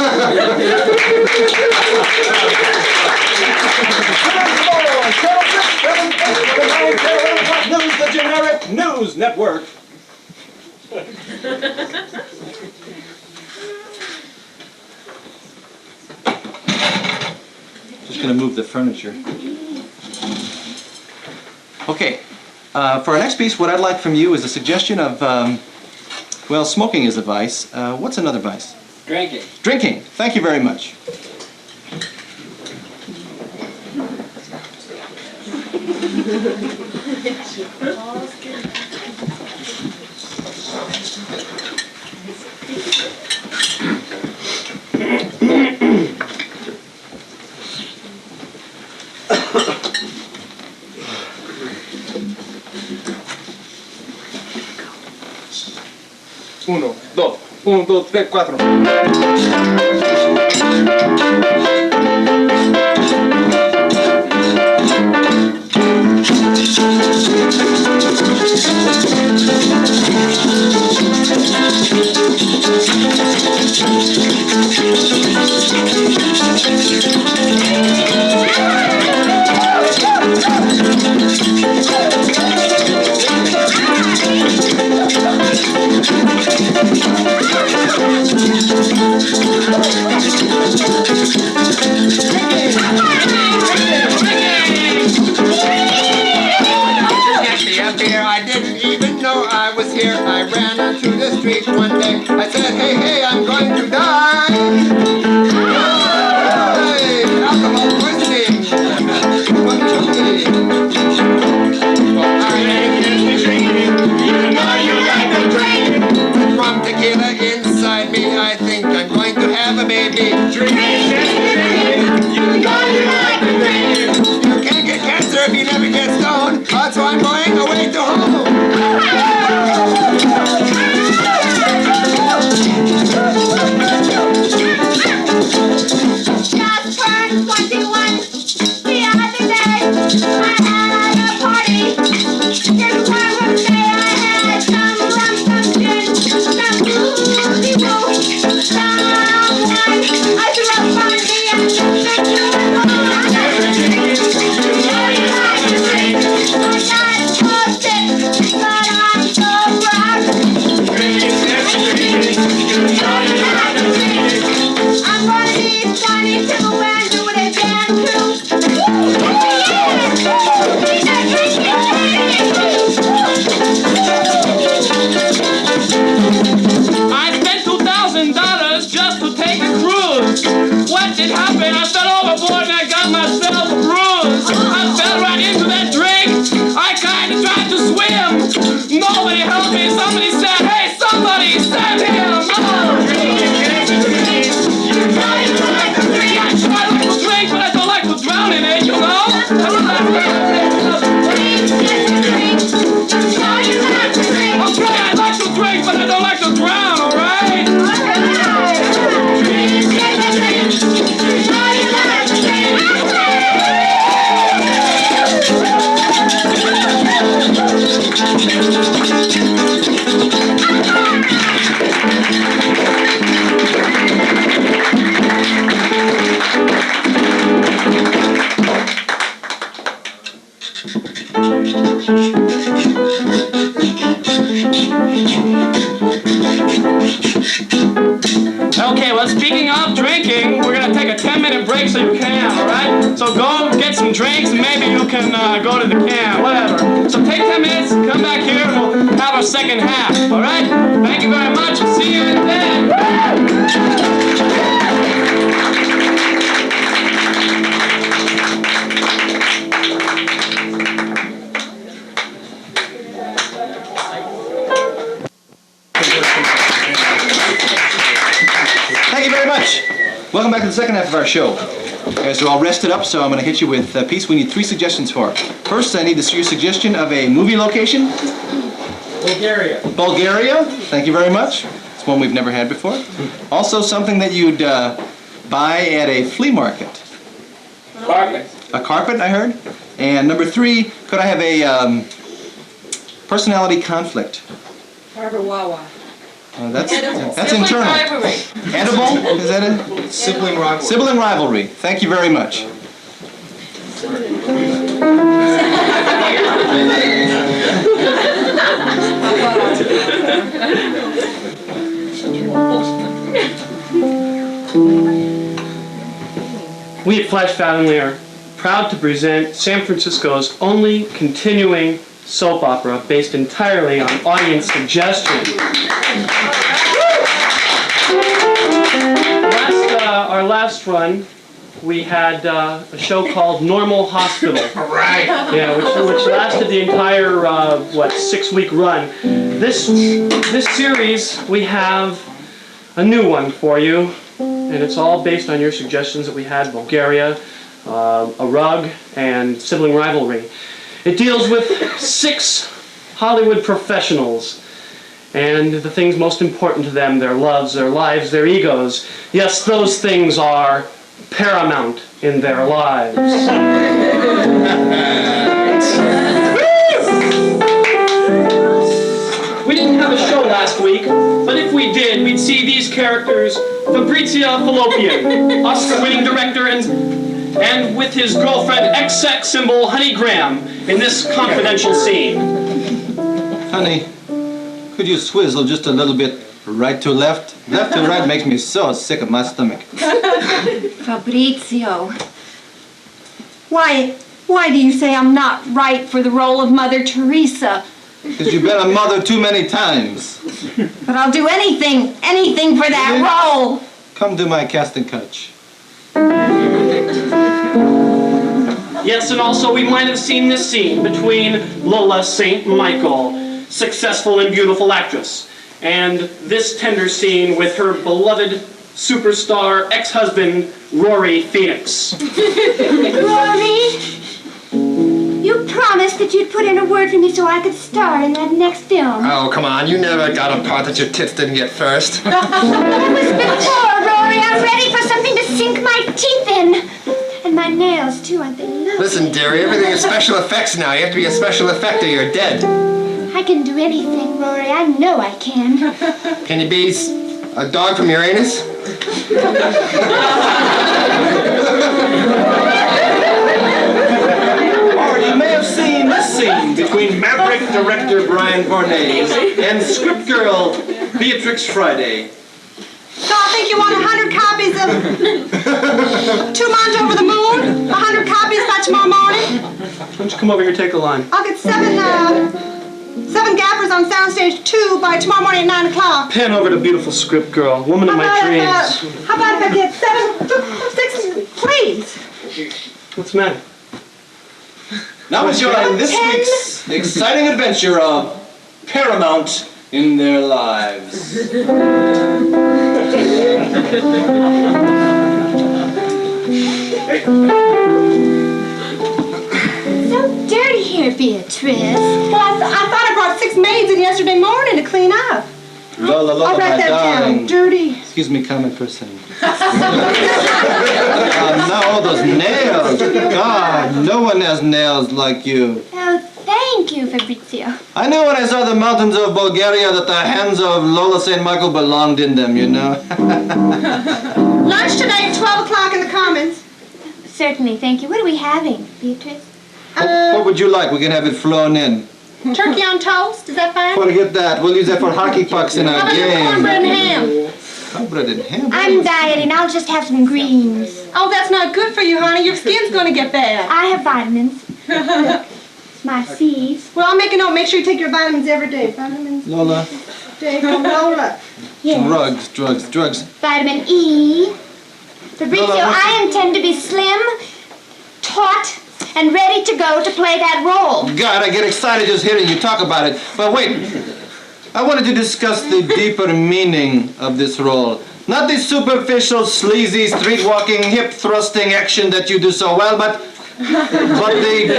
News, the Generic News Network. Just going to move the furniture. Okay, for our next piece, what I'd like from you is a suggestion of, well, smoking is a vice. What's another vice? Drinking. Drinking. Thank you very much. Uno, dos, 1, 2, 3, 4. I didn't even know I was here. I ran into the street one day. I said, hey, hey, I'm going to die. Hey, alcohol poisoning. What took me? I ain't drinking. You know you like to drink. From tequila inside me, I think I'm going to have a baby. Drink. You know you like to drink. You can't get cancer if you never get stoned. So I'm going away to home. Just turned 21 the other day. I had a party. Just one day I had some rum, some gin, some boozy woo, some wine. I threw up on the end of the I'm gonna be 22 and do it again too. I spent $2,000 just to take a cruise. What did happen? I fell overboard and I got myself a bruise. I fell right into that drink. I kind of tried to swim. Nobody helped me. Somebody said, hey, somebody save him. Oh. So go get some drinks and maybe you can go to the camp, whatever. So take 10 minutes, come back here, and we'll have our second half, all right? Thank you very much, and see you in bed. Thank you very much. Welcome back to the second half of our show. You guys are all rested up, so I'm going to hit you with a piece we need 3 suggestions for. First, I need your suggestion of a movie location. Bulgaria. Bulgaria. Thank you very much. It's one we've never had before. Also, something that you'd buy at a flea market. Carpet. A carpet, I heard. And number 3, could I have a personality conflict? Barbara Wawa. That's internal. Edible? Is that it? Sibling rivalry. Sibling rivalry. Thank you very much. We at Flash Family are proud to present San Francisco's only continuing soap opera based entirely on audience suggestion. Our last run, we had a show called Normal Hospital. Right. Yeah, which lasted the entire 6-week run. This series, we have a new one for you, and it's all based on your suggestions that we had: Bulgaria, a rug, and sibling rivalry. It deals with 6 Hollywood professionals and the things most important to them: their loves, their lives, their egos. Yes, those things are paramount in their lives. We didn't have a show last week, but if we did, we'd see these characters: Fabrizio Fallopian, Oscar-winning director, and with his girlfriend, ex-sex symbol Honey Graham, in this confidential scene. Honey, could you swizzle just a little bit right to left? Left to right makes me so sick of my stomach. Fabrizio, why do you say I'm not right for the role of Mother Teresa? Because you've been a mother too many times. But I'll do anything for that role. Come to my casting couch. Yes, and also we might have seen this scene between Lola St. Michael, successful and beautiful actress, and this tender scene with her beloved superstar ex-husband, Rory Phoenix. Rory, you promised that you'd put in a word for me so I could star in that next film. Oh, come on. You never got a part that your tits didn't get first. That was before, Rory. I'm ready for something to sink my teeth in. And my nails, too, aren't they lovely? Listen, dearie, everything is special effects now. You have to be a special effect or you're dead. I can do anything, Rory. I know I can. Can you be a dog from Uranus? Or you may have seen this scene between Maverick director Brian Fornés and script girl Beatrix Friday. So I think you want 100 copies of 2 Months Over the Moon, 100 copies by tomorrow morning. Why don't you come over here and take a line? I'll get 7 gappers on Soundstage 2 by tomorrow morning at 9 o'clock. Pan over to beautiful script girl, woman of my dreams. How about if I get 6, please? What's the matter? Now enjoy this week's exciting adventure of Paramount in their lives. So dirty here, Beatrice. Well, I thought I brought 6 maids in yesterday morning to clean up. Lola, I'll my write that darling. down. Dirty. Excuse me, comment for a second. Now those nails. God, no one has nails like you. Oh, thank you, Fabrizio. I knew when I saw the mountains of Bulgaria that the hands of Lola St. Michael belonged in them, you know. Lunch today at 12 o'clock in the Commons. Certainly, thank you. What are we having, Beatrice? What would you like? We can have it flown in. Turkey on toast, is that fine? Forget that. We'll use that for hockey pucks in How our about your game. cornbread and ham? bread and ham. I'm dieting. I'll just have some greens. Oh, that's not good for you, honey. Your skin's gonna get bad. I have vitamins. It's my C's. Well, I'll make a note. Make sure you take your vitamins every day. Vitamins Lola, day from Lola. Yes. drugs. Vitamin E. Fabrizio, Lola, I intend to be slim, taut, and ready to go to play that role. God, I get excited just hearing you talk about it. But wait, I wanted to discuss the deeper meaning of this role. Not the superficial, sleazy, street-walking, hip-thrusting action that you do so well, but the deep,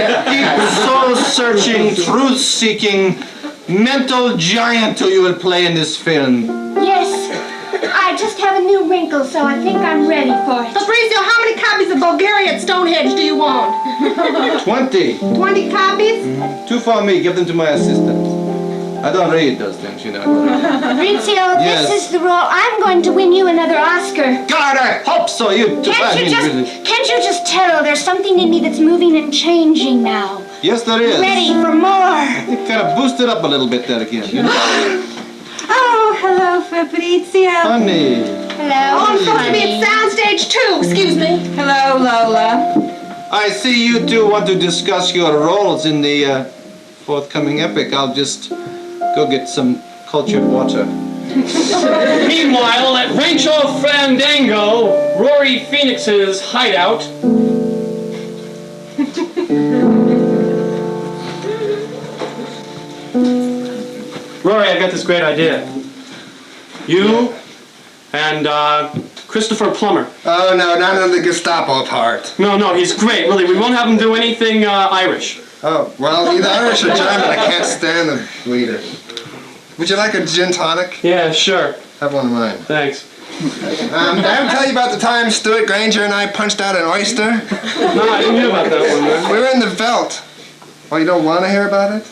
soul-searching, truth-seeking, mental giant who you will play in this film. Yes. I just have a new wrinkle, so I think I'm ready for it. Fabrizio, how many copies of Bulgaria at Stonehenge do you want? 20. 20 copies? 2 for me. Give them to my assistant. I don't read those things, you know. Fabrizio, Yes. this is the role. I'm going to win you another Oscar. God, I hope so. Can't you just tell there's something in me that's moving and changing now? Yes, there is. Ready for more. It kind of boosted up a little bit there again. You know? Oh, hello, Fabrizio. Honey. Hello. Oh, I'm supposed to be at Soundstage 2. Excuse me. Hello, Lola. I see you two want to discuss your roles in the forthcoming epic. I'll just go get some cultured water. Meanwhile, at Rancho Fandango, Rory Phoenix's hideout. Rory, I got this great idea. You and Christopher Plummer. Oh, no, not on the Gestapo part. No, he's great, really. We won't have him do anything Irish. Oh, well, either Irish or German. I can't stand the bleeder. Would you like a gin tonic? Yeah, sure. Have one of mine. Thanks. Did I ever tell you about the time Stuart Granger and I punched out an oyster? No, I didn't hear about that one, man. We were in the Veldt. Oh, you don't want to hear about it?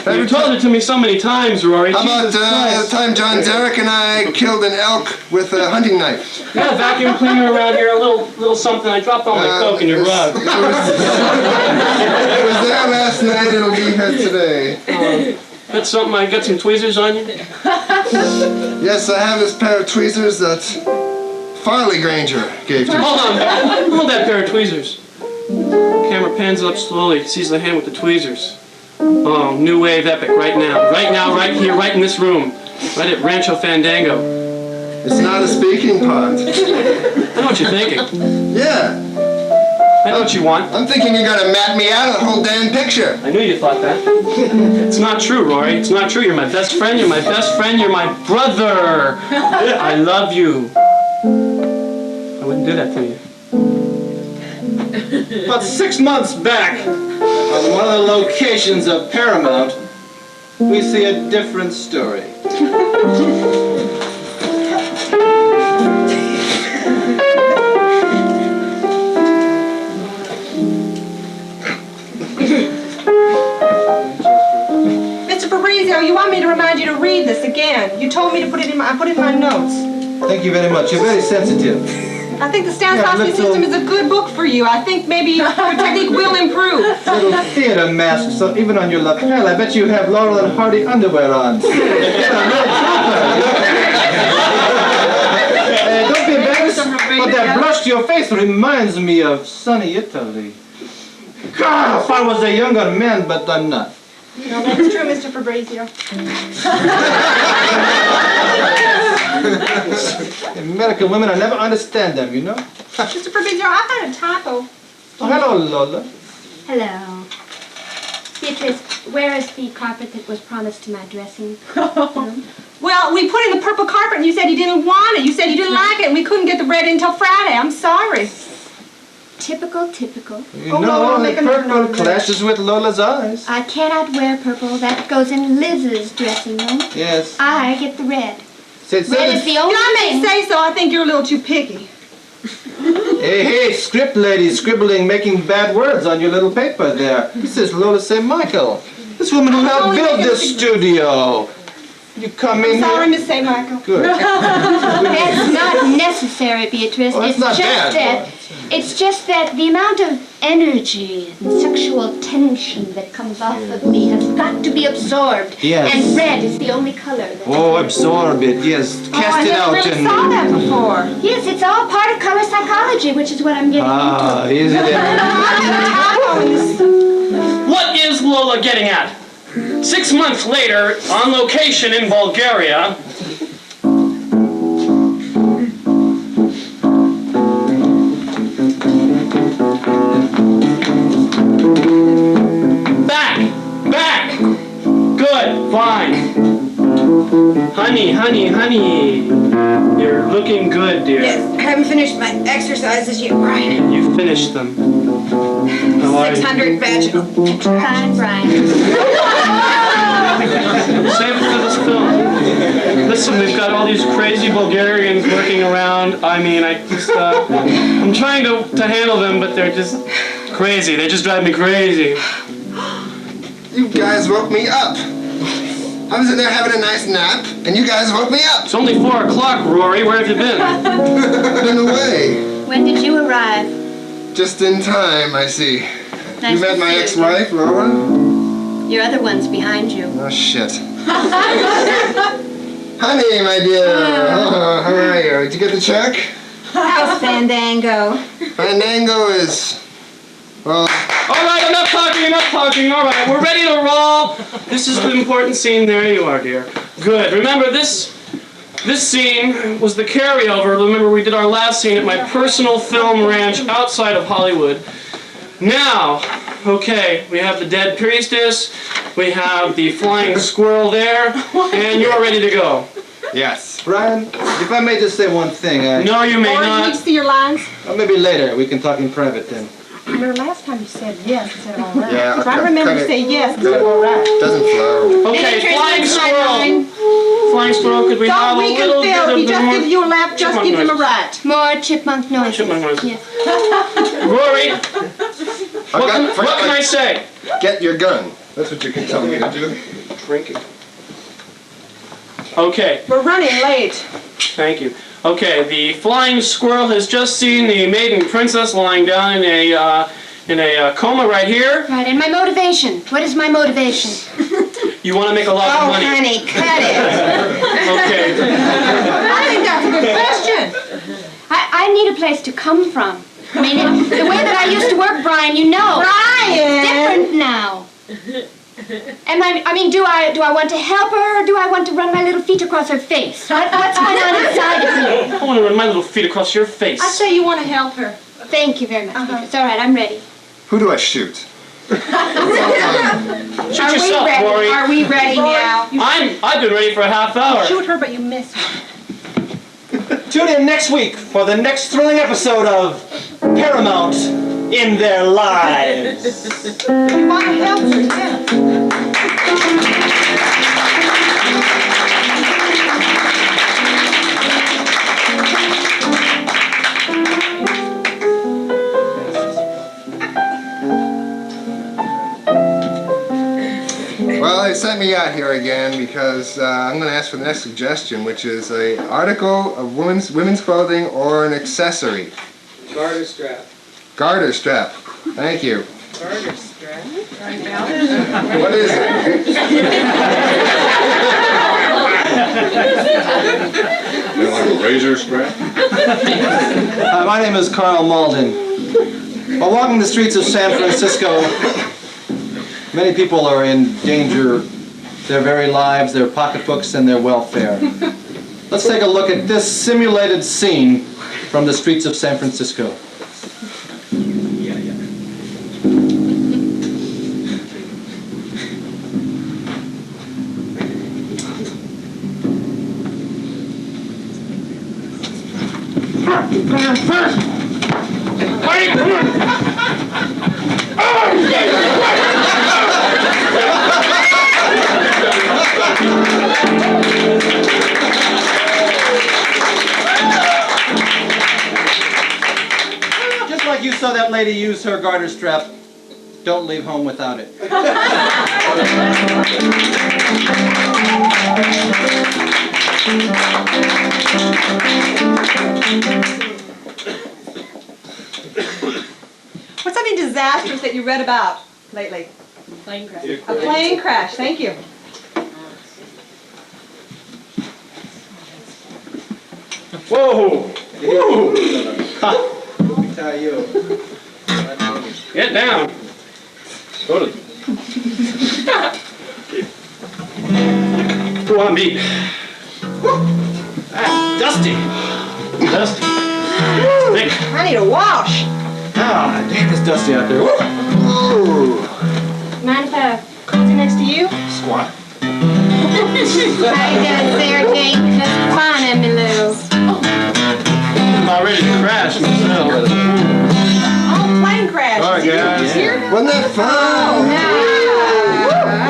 You've told it to me so many times, Rory. How about Jesus Christ. the time John Zarek and I killed an elk with a hunting knife? You got a vacuum cleaner around here, a little something. I dropped all my coke in your rug. It was there last night. It'll be here today. That's something. I got some tweezers on you. Yes, I have this pair of tweezers that Farley Granger gave to me. Hold on. Hold that pair of tweezers. Camera pans up slowly. Sees the hand with the tweezers. Oh, new wave epic right now. Right now, right here, right in this room. Right at Rancho Fandango. It's not a speaking part. I know what you're thinking. Yeah. I know what you want. I'm thinking you're gonna map me out of the whole damn picture. I knew you thought that. It's not true, Rory. It's not true. You're my best friend. You're my best friend. You're my brother. I love you. I wouldn't do that to you. About 6 months back, on one of the locations of Paramount, we see a different story. Mr. Fabrizio, you want me to remind you to read this again. You told me to put it in my notes. Thank you very much. You're very sensitive. I think the Stanislavski system is a good book for you. I think maybe your technique will improve. Little theater mask, so even on your lapel, I bet you have Laurel and Hardy underwear on. Don't be embarrassed, but that blush to your face reminds me of sunny Italy. God, if I was a younger man, but I'm not. No, that's true, Mr. Fabrizio. American women, I never understand them, you know? Mr. Fabrizio, I've had a typo. Oh, hello, Lola. Hello. Beatrice, where is the carpet that was promised to my dressing room? Well, we put in the purple carpet and you said you didn't want it. You said you didn't like it and we couldn't get the bread until Friday. I'm sorry. Typical. You know, the purple clashes with Lola's eyes. I cannot wear purple. That goes in Liz's dressing room. Yes. I get the red. Say, Red is the only If I thing. may say so, I think you're a little too picky. Hey, script lady scribbling, making bad words on your little paper there. This is Lola St. Michael. This woman who helped build this studio. You come in Sorry, here. Miss St. Michael. Good. That's not necessary, Beatrice. Oh, it's not just bad. that It's just that the amount of energy and sexual tension that comes off of me has got to be absorbed. Yes. And red is the only color that Oh, absorb it, yes. Cast it out I never really and... saw that before. Yes, it's all part of color psychology, which is what I'm getting Ah, into. isn't it? What is Lola getting at? 6 months later, on location in Bulgaria, Back! Good, fine. Honey, you're looking good, dear. Yes, I haven't finished my exercises yet, Brian. You finished them. How are you? 600 vaginal. Fine, Brian. Save it for this film. Listen, we've got all these crazy Bulgarians working around. I mean, I'm trying to handle them, but they're just crazy. They just drive me crazy. You guys woke me up. I was in there having a nice nap, and you guys woke me up. It's only 4 o'clock, Rory. Where have you been? Been away. When did you arrive? Just in time, I see. Nice You met to my see you. ex-wife, Laura? Your other one's behind you. Oh, shit. Honey, my dear. Oh, how are you? Did you get the check? How's Fandango? Fandango is... Well... All right, enough talking. All right, we're ready to roll. This is the important scene. There you are, dear. Good. Remember, this scene was the carryover. Remember, we did our last scene at my personal film ranch outside of Hollywood. Now, okay, we have the dead priestess, we have the flying squirrel there, and you're ready to go. Yes. Brian, if I may just say one thing. No, you may Or you need to not. see your lines? Well, maybe later. We can talk in private then. Remember last time you said yes instead of all right. Yeah, Try to remember to say yes instead of all right. Doesn't flow. Okay, flying squirrel. Flying squirrel, could we have a Don't weaken little bit Phil. of He just more gives you a lap, just chipmunk give him a noises? right. More chipmunk noises. Chipmunk noises. Yes. Rory, what can I say? Get your gun. That's what you can tell me to do. Drinking. Okay. We're running late. Thank you. Okay, the flying squirrel has just seen the maiden princess lying down in a coma right here. Right, and my motivation. What is my motivation? You want to make a lot of Oh, money. honey, cut it. Okay. I think that's a good question. I need a place to come from. I mean, the way that I used to work, Brian, you know. Brian! It's different now. Do I want to help her, or do I want to run my little feet across her face? What's going on inside of me? I want to run my little feet across your face. I say you want to help her. Thank you very much. It's all right, I'm ready. Who do I shoot? Shoot Are we yourself, ready? Rory. Are we ready now? I've been ready for a half hour. Shoot her, but you miss her. Tune in next week for the next thrilling episode of Paramount in Their Lives. You want to help her, yeah. Well, they sent me out here again because I'm going to ask for the next suggestion, which is an article of women's clothing or an accessory. Garter strap. Garter strap. Thank you. Garter strap. What is it? Like a razor strap? My name is Carl Walden. While walking the streets of San Francisco, many people are in danger, their very lives, their pocketbooks, and their welfare. Let's take a look at this simulated scene from the streets of San Francisco. Just like you saw that lady use her garter strap, don't leave home without it. What's something disastrous that you read about lately? Plane crash. A plane crash. Thank you. Whoa! Woo! Let me tell you. Get down. Go to. Who want to beat? Ah, dusty. Dusty. Thick. I need a wash. Ah, damn, it's dusty out there. Woo. Mind if I cozy next to you? Squat. How you doing there, Jake? Just fine, Emily. I'm about ready to crash myself. Oh, plane crash. All right, guys. Wasn't that fun?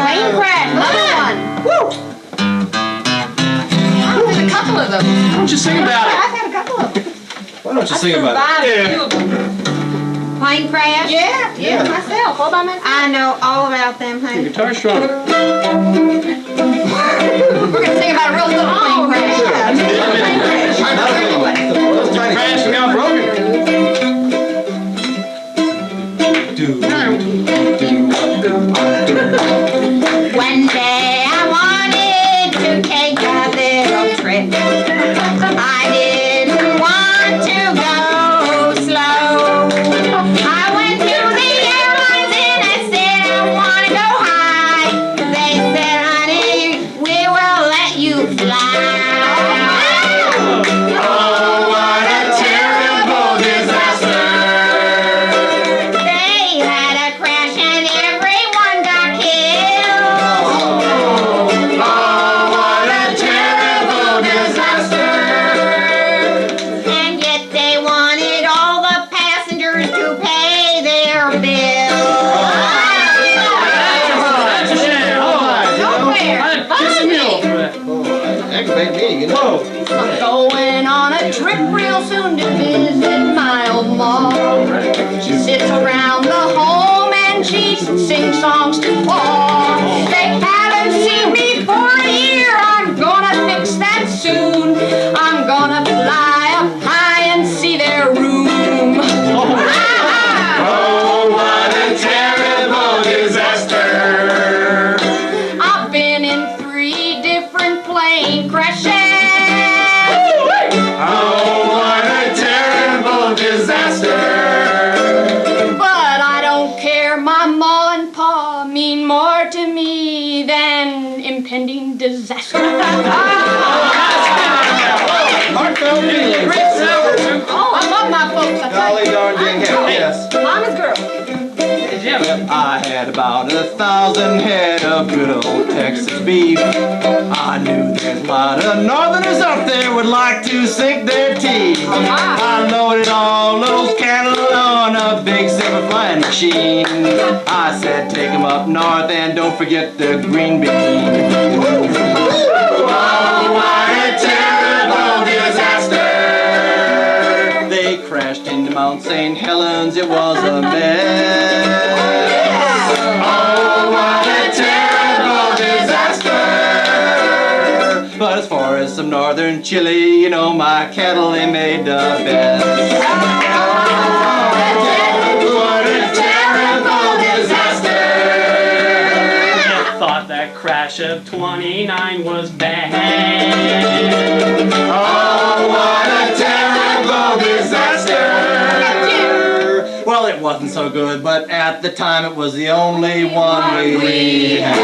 Plane crash, another one. Woo! I've had a couple of them. Why don't you sing about it? I've had a couple of them. Why don't you sing about Survived it? a few of them. Plane crash? Yeah, myself, all by myself. I know all about them, honey. Guitar strong. We're gonna sing about a real little plane crash. Crash and got broken. One day I wanted to take a little trip. I didn't want to go slow. I went to the airlines and I said I want to go high. They said, honey, we will let you fly. Oh, what a terrible disaster! They had a crash and everyone got killed. Oh, what a terrible disaster! And yet they wanted all the passengers to pay their bills. That's a shame. Nowhere. I'd kiss a mule for that. Aggravate me, you know. I'm going on a trip real soon to visit my old mom. She sits around the home and she sings songs to Paul. They haven't seen me for a year. I'm gonna fix that soon. I'm gonna fly up high and see their room. Oh, what a terrible disaster! I've been in 3 different plane crashes. Oh, what a terrible disaster! But I don't care, my ma and pa mean more to me than impending disaster. Heartfelt feelings. Oh, I love my folks, I tell Golly you. darn dang hell, yes. Mama's girl. I had about 1,000 head of good old Texas beef. I knew there's a lot of northerners up there would like to sink their teeth. I loaded all those cattle on a big silver flying machine. I said take 'em up north and don't forget the green bean. Oh, what a terrible disaster! They crashed into Mount St. Helens, it was a mess. Oh, what a terrible disaster! But as far as some northern chili, you know my cattle they made the best. What a terrible disaster! I thought that crash of 29 was bad. Oh, what a terrible disaster! Well, it wasn't so good, but at the time it was the only one we had.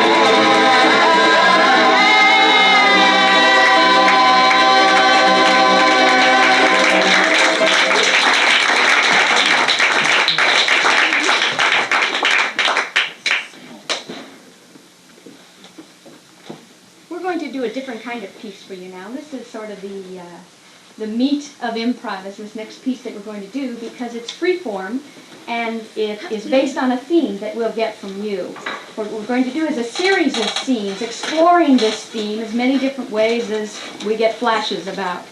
We're going to do a different kind of piece for you now. This is sort of the meat of improv is this next piece that we're going to do because it's free form and it is based on a theme that we'll get from you. What we're going to do is a series of scenes exploring this theme as many different ways as we get flashes about.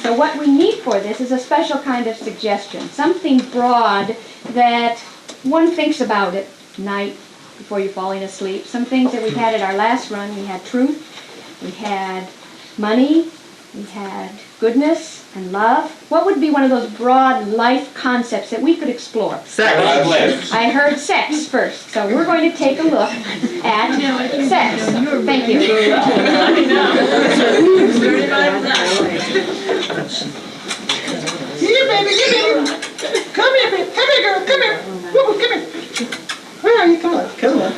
So what we need for this is a special kind of suggestion, something broad that one thinks about at night before you're falling asleep. Some things that we had at our last run, we had truth, we had money, We had goodness and love. What would be one of those broad life concepts that we could explore? Sex. I heard sex first, so we're going to take a look at sex. Thank you. Here, baby, here, baby. Come here, baby. Come here, girl. Come here. Woo, come here. Where are you? Come on. Come on.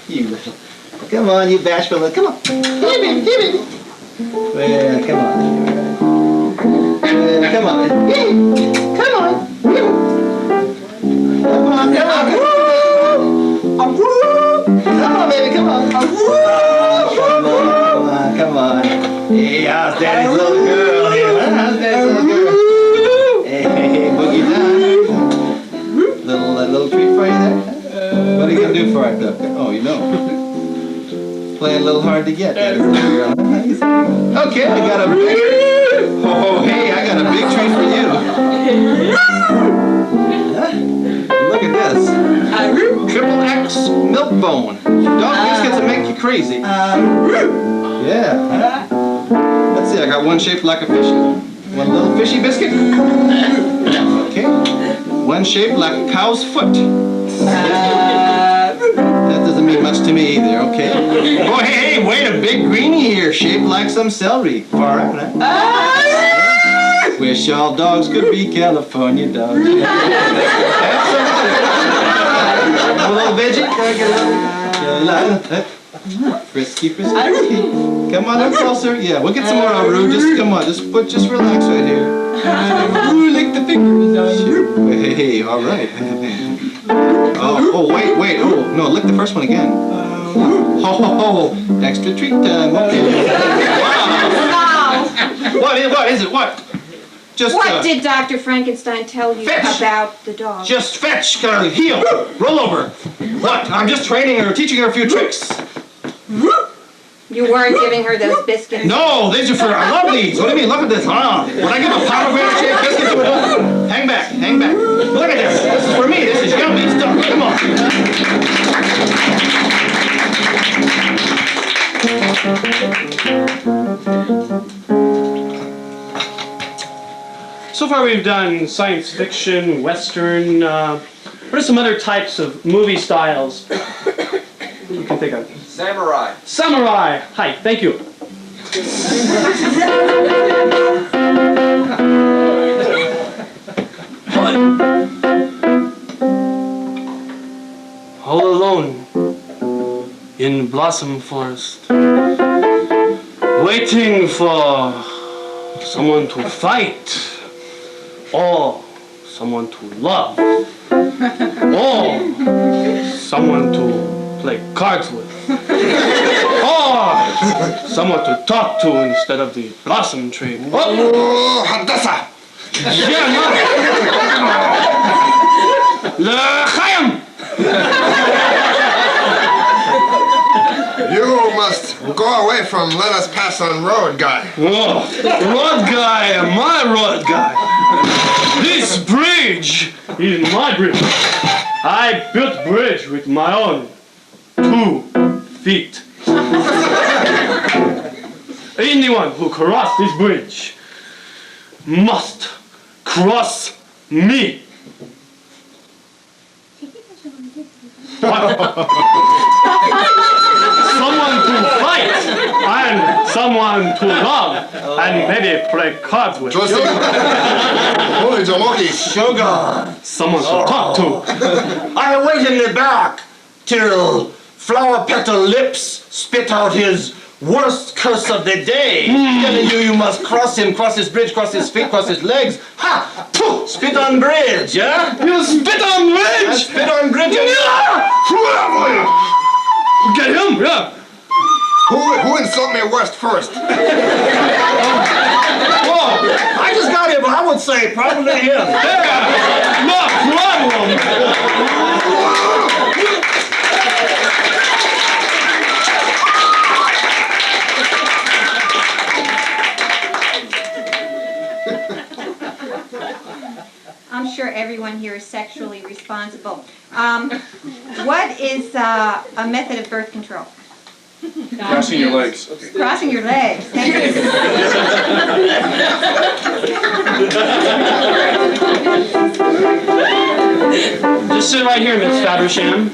You little. Come on, you bashful little. Come on. Here, baby. Here, baby. Well, come on. Come on. Come on. Come on, come on. Come on, baby, come on. Come on, come on. Hey, how's daddy's little girl here? How's daddy's little girl? Hey, boogie down. Little treat for you there? What are you gonna do for it, though? Oh, you know. Playing a little hard to get, daddy's little girl. Okay, I got a big... Oh, hey, I got a big treat for you. Huh? Look at this. Triple X milk bone. Dog biscuits that make you crazy. Yeah. Let's see, I got one shaped like a fishy. One little fishy biscuit. Okay. One shaped like a cow's foot. That doesn't mean much to me either, okay. Oh, hey, wait, a big greenie here, shaped like some celery. Far out, huh? Wish all dogs could be California dogs. Have some a little veggie? Frisky, frisky, frisky. Come on up closer. Yeah, we'll get some more Aru. Just come on, just relax right here. Ooh, lick the fingers. Hey, all right. Oh, wait. Oh, no, lick the first one again. Oh, extra treat time. Okay. Wow. What is it? What? Just, what did Dr. Frankenstein tell you about the dog? Just fetch, heel, roll over. What? I'm just training her, teaching her a few tricks. You weren't giving her those biscuits? No, these are for, I love these. What do you mean? Look at this. When I give a pomegranate shaped biscuit to a dog, hang back. Look at this. This is for me. This is yummy stuff. Come on. So far we've done science fiction, western, what are some other types of movie styles you can think of? Samurai. Samurai! Hi, thank you. All alone in Blossom Forest, waiting for someone to fight. Or someone to love. Or someone to play cards with. Or someone to talk to instead of the blossom tree. Oh, Hadassah! Yeah, no. L'chaim! You must go away from let us pass on road guy. Oh, road guy, my road guy. This bridge is my bridge. I built bridge with my own 2 feet. Anyone who cross this bridge must cross me. Someone to fight and someone to love and maybe play cards with. Holy Jamoki. Sugar. Someone to talk to. I wait in the back till Flower Petal Lips spit out his worst curse of the day. Telling you must cross him, cross his bridge, cross his feet, cross his legs. Ha! Pooh! Spit on bridge, yeah? You spit on bridge! I spit on bridge. Get him, yeah. Who insult me worst first? Whoa! I just got him, I would say probably him. Yeah, no problem. I'm sure everyone here is sexually responsible. What is a method of birth control? Crossing your legs. Crossing your legs. Thank you. Just sit right here, Miss Fabersham.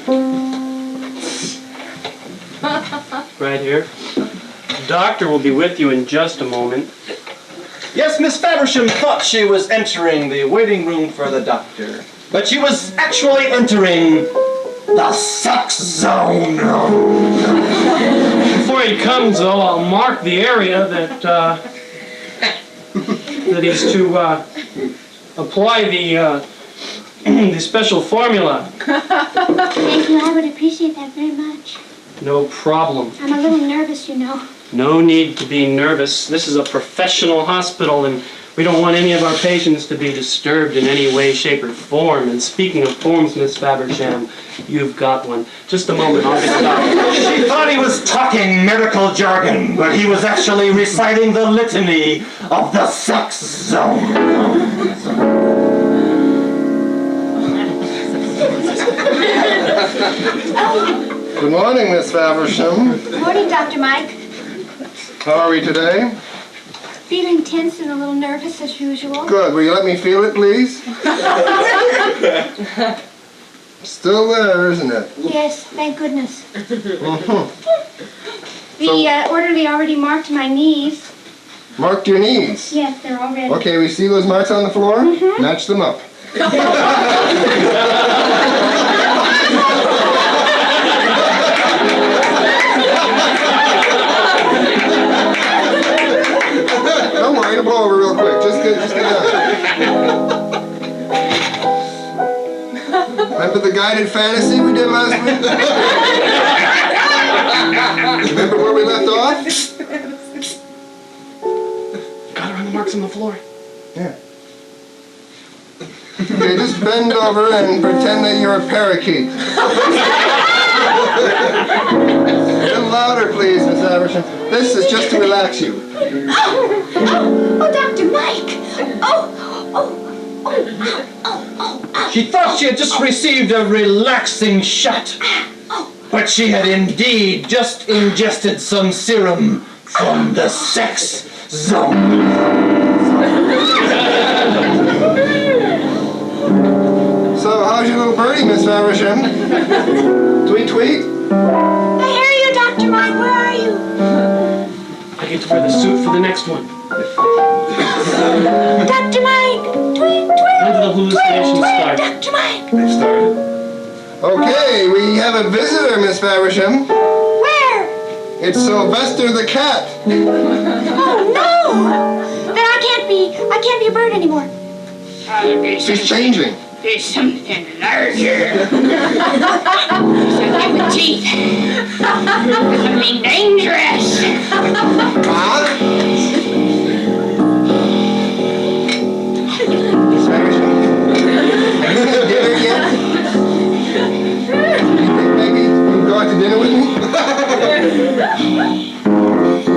Right here. The doctor will be with you in just a moment. Yes, Miss Fabersham thought she was entering the waiting room for the doctor, but she was actually entering the sex zone. Before he comes, though, I'll mark the area that that he's to apply the the special formula. Thank you, I would appreciate that very much. No problem. I'm a little nervous, you know. No need to be nervous. This is a professional hospital, and we don't want any of our patients to be disturbed in any way, shape, or form. And speaking of forms, Miss Fabersham, you've got one. Just a moment, I'll get started. She thought he was talking medical jargon, but he was actually reciting the litany of the sex zone. Good morning, Miss Fabersham. Morning, Dr. Mike. How are we today? Feeling tense and a little nervous as usual. Good. Will you let me feel it, please? Still there, isn't it? Yes, thank goodness. Mhm. The orderly already marked my knees. Marked your knees. Yes, they're all ready. Okay, we see those marks on the floor? Mhm. Match them up. Don't worry, it'll blow over real quick. Just get done. Remember the guided fantasy we did last week? Remember where we left off? Got her on the marks on the floor. Yeah. Okay, just bend over and pretend that you're a parakeet. A little louder, please, Miss Aversham. This is just to relax you. Oh, Dr. Mike! Oh. She thought she had just received a relaxing shot, but she had indeed just ingested some serum from the sex zone. So, how's your little birdie, Miss Fabersham? Tweet, tweet? I hear you, Dr. Mike. Where are you? I get to wear the suit for the next one. Dr. Mike! Tweet, tweet! When did the hallucinations start? Dr. Mike! They started. Okay, we have a visitor, Miss Fabersham. Where? It's Sylvester the cat. Oh, no! Then I can't be a bird anymore. She's changing. There's something larger. Something with teeth. Something dangerous. Huh? Miss Fabersham, have you had dinner yet? You think maybe you'll go out to dinner with me?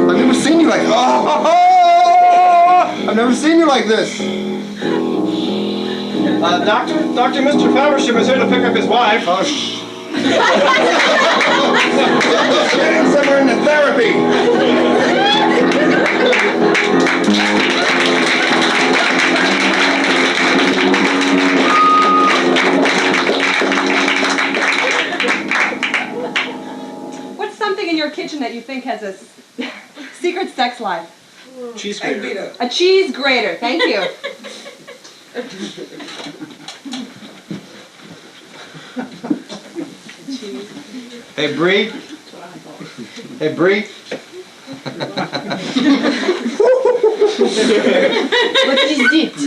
I've never seen you like I've never seen you like this. Doctor, Mr. Fabersham is here to pick up his wife. Oh, getting somewhere into therapy. What's something in your kitchen that you think has a secret sex life? Cheese grater. A cheese grater. Thank you. Hey, Bree. Hey, Bree. What is it?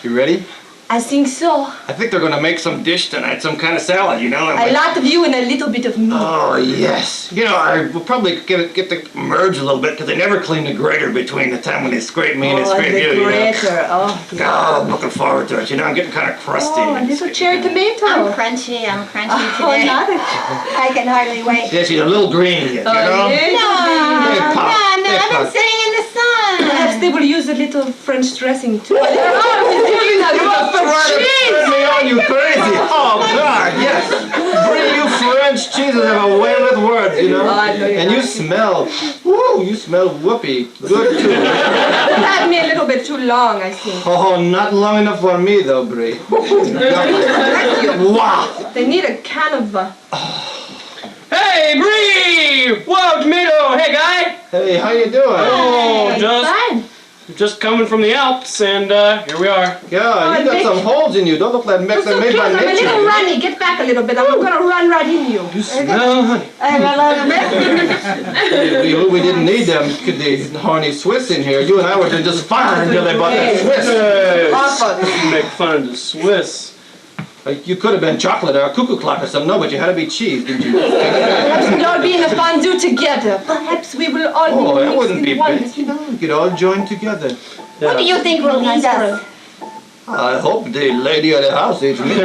You ready? I think so. I think they're going to make some dish tonight, some kind of salad, you know? A lot of you and a little bit of me. Oh, yes. You know, I will probably get to merge a little bit because they never clean the grater between the time when they scrape me and they scrape you. The grater. You know? Oh, God, I'm looking forward to it. You know, I'm getting kind of crusty. Oh, a little cherry tomato. I'm crunchy today. Not a... I can hardly wait. Yeah, she's a little green yet, you know? yes. Hey, Pop. No, Hey, I've been Pop. sitting in the sun. Perhaps they will use a little French dressing too. Turn me on, you crazy! Oh, God, yes! Bring you French cheeses have a way with you know? I know you're And you not. smell, woo, you smell whoopee. Good too. You had me a little bit too long, I think. Oh, not long enough for me though, Bree. Wow. They need a can of... Hey, Bree! Whoa, tomato! Hey, guy! Hey, how you doing? Oh, Fine. just coming from the Alps, and here we are. Yeah, you got some holes in you. Don't look like You're they're so made cute. by I'm a little nature. runny. Get back a little bit. I'm going to run right in you. You smell, honey. We didn't need them, the horny Swiss in here. You and I were doing just fine until they bought that Swiss. Awful. You make fun of the Swiss. Like, you could have been chocolate or a cuckoo clock or something. No, but you had to be cheese, didn't you? Perhaps we'll all be in a fondue together. Perhaps we will all Oh, be that mixed wouldn't in be one. bad. You know, we could all join together. What do you think will lead us? I hope the lady of the house eats me.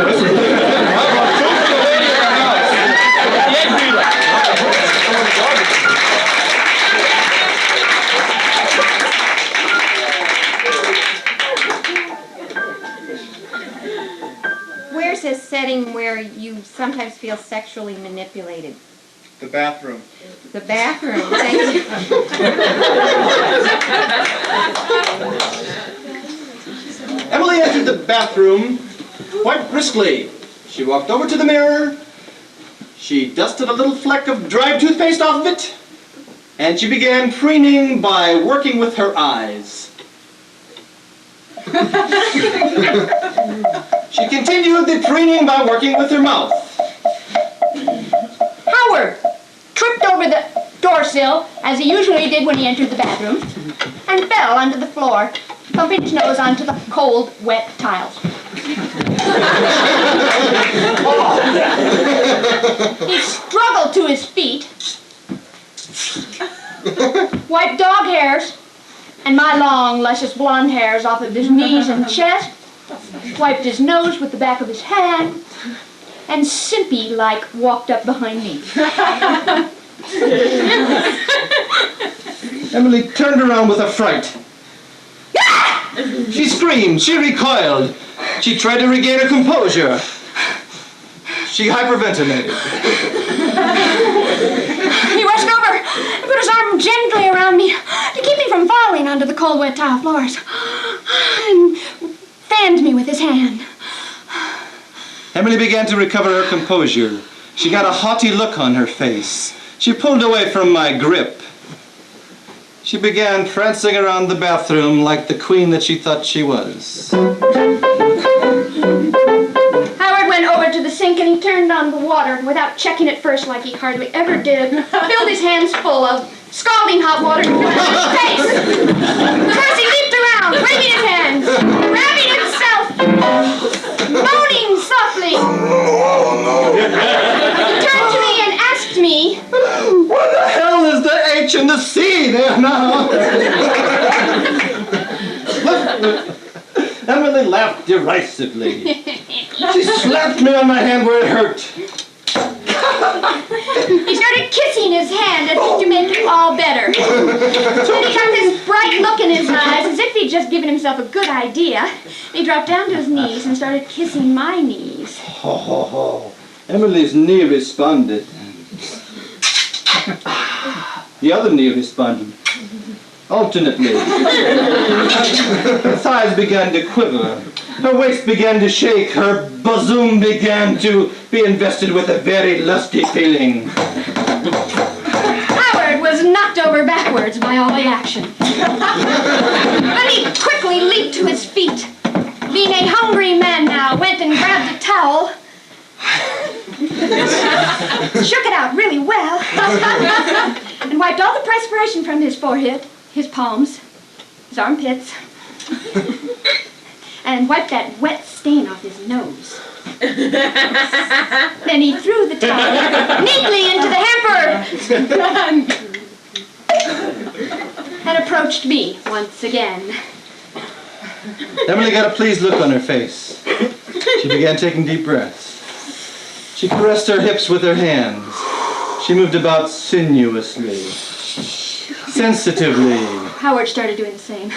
Where's this setting where you sometimes feel sexually manipulated? The bathroom. The bathroom. Thank you. Emily entered the bathroom quite briskly. She walked over to the mirror. She dusted a little fleck of dried toothpaste off of it. And she began preening by working with her eyes. She continued the preening by working with her mouth. Howard tripped over the door sill, as he usually did when he entered the bathroom, and fell onto the floor, thumping his nose onto the cold, wet tiles. He struggled to his feet, wiped dog hairs and my long, luscious blonde hairs off of his knees and chest, wiped his nose with the back of his hand, and simpy-like walked up behind me. Emily turned around with a fright. She screamed. She recoiled. She tried to regain her composure. She hyperventilated. He rushed over and put his arm gently around me to keep me from falling onto the cold, wet tile floors, and fanned me with his hand. Emily began to recover her composure. She got a haughty look on her face. She pulled away from my grip. She began prancing around the bathroom like the queen that she thought she was. Howard went over to the sink and he turned on the water without checking it first like he hardly ever did. Filled his hands full of scalding hot water and put it on his face. First he leaped around, waving his hands, grabbing himself, moaning softly. He turned to me and asked me, What the hell is the H and the C there now? Emily laughed derisively. She slapped me on my hand where it hurt. he started kissing his hand as if to make it all better. Then he got this bright look in his eyes as if he'd just given himself a good idea. He dropped down to his knees and started kissing my knees. Ho, ho, ho. Emily's knee responded. The other knee responded. Alternately. Her thighs began to quiver. Her waist began to shake. Her bosom began to be invested with a very lusty feeling. Howard was knocked over backwards by all the action. Then he quickly leaped to his feet. Being a hungry man now, went and grabbed a towel, shook it out really well, and wiped all the perspiration from his forehead, his palms, his armpits, and wiped that wet stain off his nose. Then he threw the towel neatly into the hamper and approached me once again. Emily got a pleased look on her face. She began taking deep breaths. She caressed her hips with her hands. She moved about sinuously, sensitively. Howard started doing the same.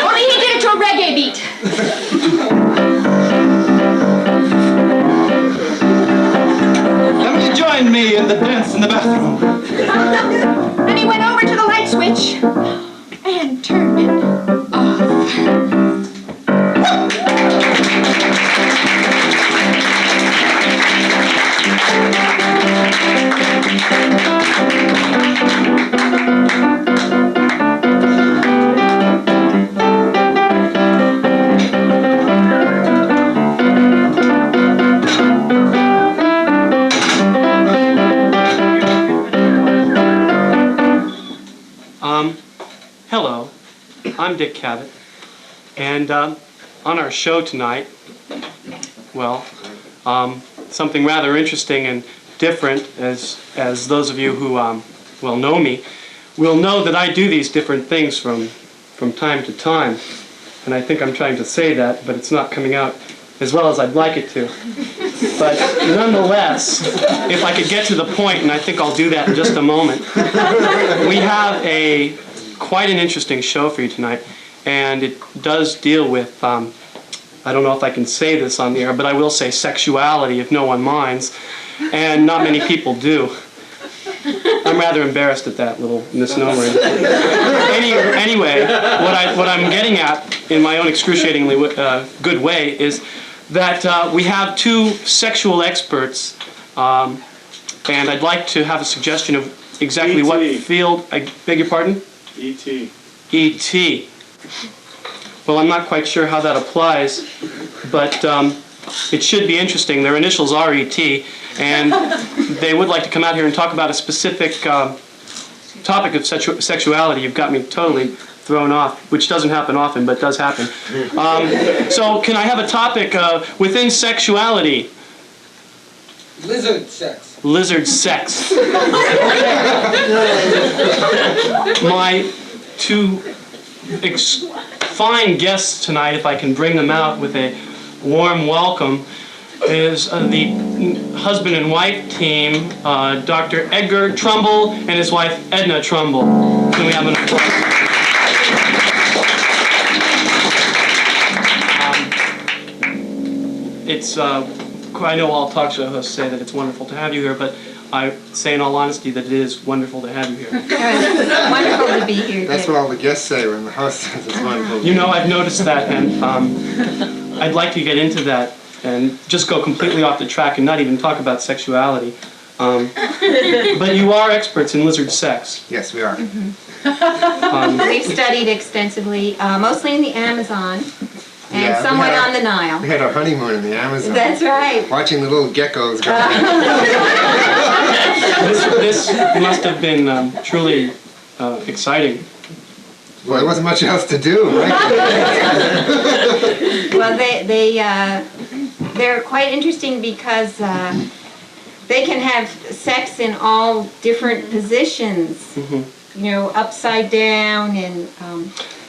Only he did it to a reggae beat. turn it off. Hello, I'm Dick Cabot, and on our show tonight, well, something rather interesting and different, as those of you who well know me, will know that I do these different things from time to time, and I think I'm trying to say that, but it's not coming out as well as I'd like it to. But nonetheless, if I could get to the point, and I think I'll do that in just a moment, we have quite an interesting show for you tonight, and it does deal with, I don't know if I can say this on the air, but I will say sexuality if no one minds, and not many people do. I'm rather embarrassed at that little misnomer. Anyway, what I'm getting at in my own excruciatingly good way is that we have two sexual experts, and I'd like to have a suggestion of exactly what field. I beg your pardon? E.T. E.T. Well, I'm not quite sure how that applies, but it should be interesting. Their initials are E.T., and they would like to come out here and talk about a specific topic of sexuality. You've got me totally thrown off, which doesn't happen often, but does happen. So can I have a topic within sexuality? Lizard sex. Lizard sex. My two fine guests tonight, if I can bring them out with a warm welcome, is the husband and wife team, Dr. Edgar Trumbull and his wife Edna Trumbull. Can we have an applause? I know all talk show hosts say that it's wonderful to have you here, but I say in all honesty that it is wonderful to have you here. Wonderful to be here. That's what all the guests say when the host says it's wonderful. You know, I've noticed that, and I'd like to get into that and just go completely off the track and not even talk about sexuality. But you are experts in lizard sex. Yes, we are. We've studied extensively, mostly in the Amazon and somewhat on the Nile. We had our honeymoon in the Amazon. That's right. Watching the little geckos go. This must have been truly exciting. Well, there wasn't much else to do, right? Well, they're quite interesting because they can have sex in all different positions. You know, upside down and.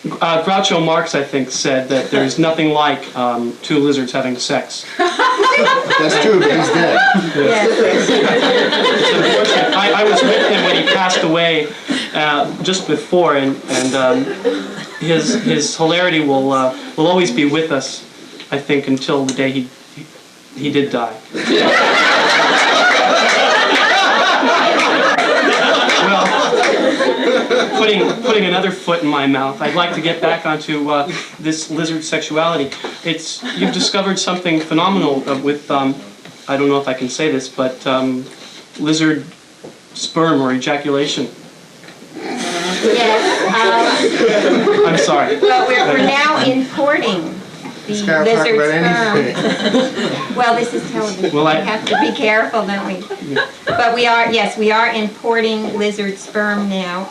Groucho Marx, I think, said that there's nothing like two lizards having sex. That's true, but he's dead. It's unfortunate. I was with him when he passed away just before, and his hilarity will always be with us, I think, until the day he did die. Well, putting another foot in my mouth, I'd like to get back onto this lizard sexuality. You've discovered something phenomenal with, I don't know if I can say this, but lizard sperm or ejaculation. Yes. I'm sorry. Well, we're now importing the lizard sperm. Well, this is television. Well, we have to be careful, don't we? But we are importing lizard sperm now,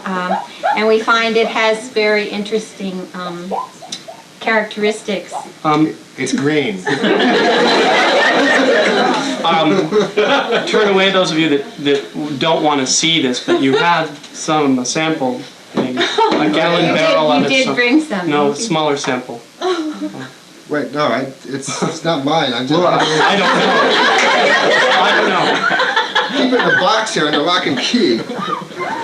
and we find it has very interesting characteristics. It's green. Turn away those of you that don't want to see this, but you have a sample, a gallon barrel of it. You did bring some. No, a smaller sample. Wait, no, it's not mine. I'm just. Well, I don't know. Keep it in a box here under lock and key.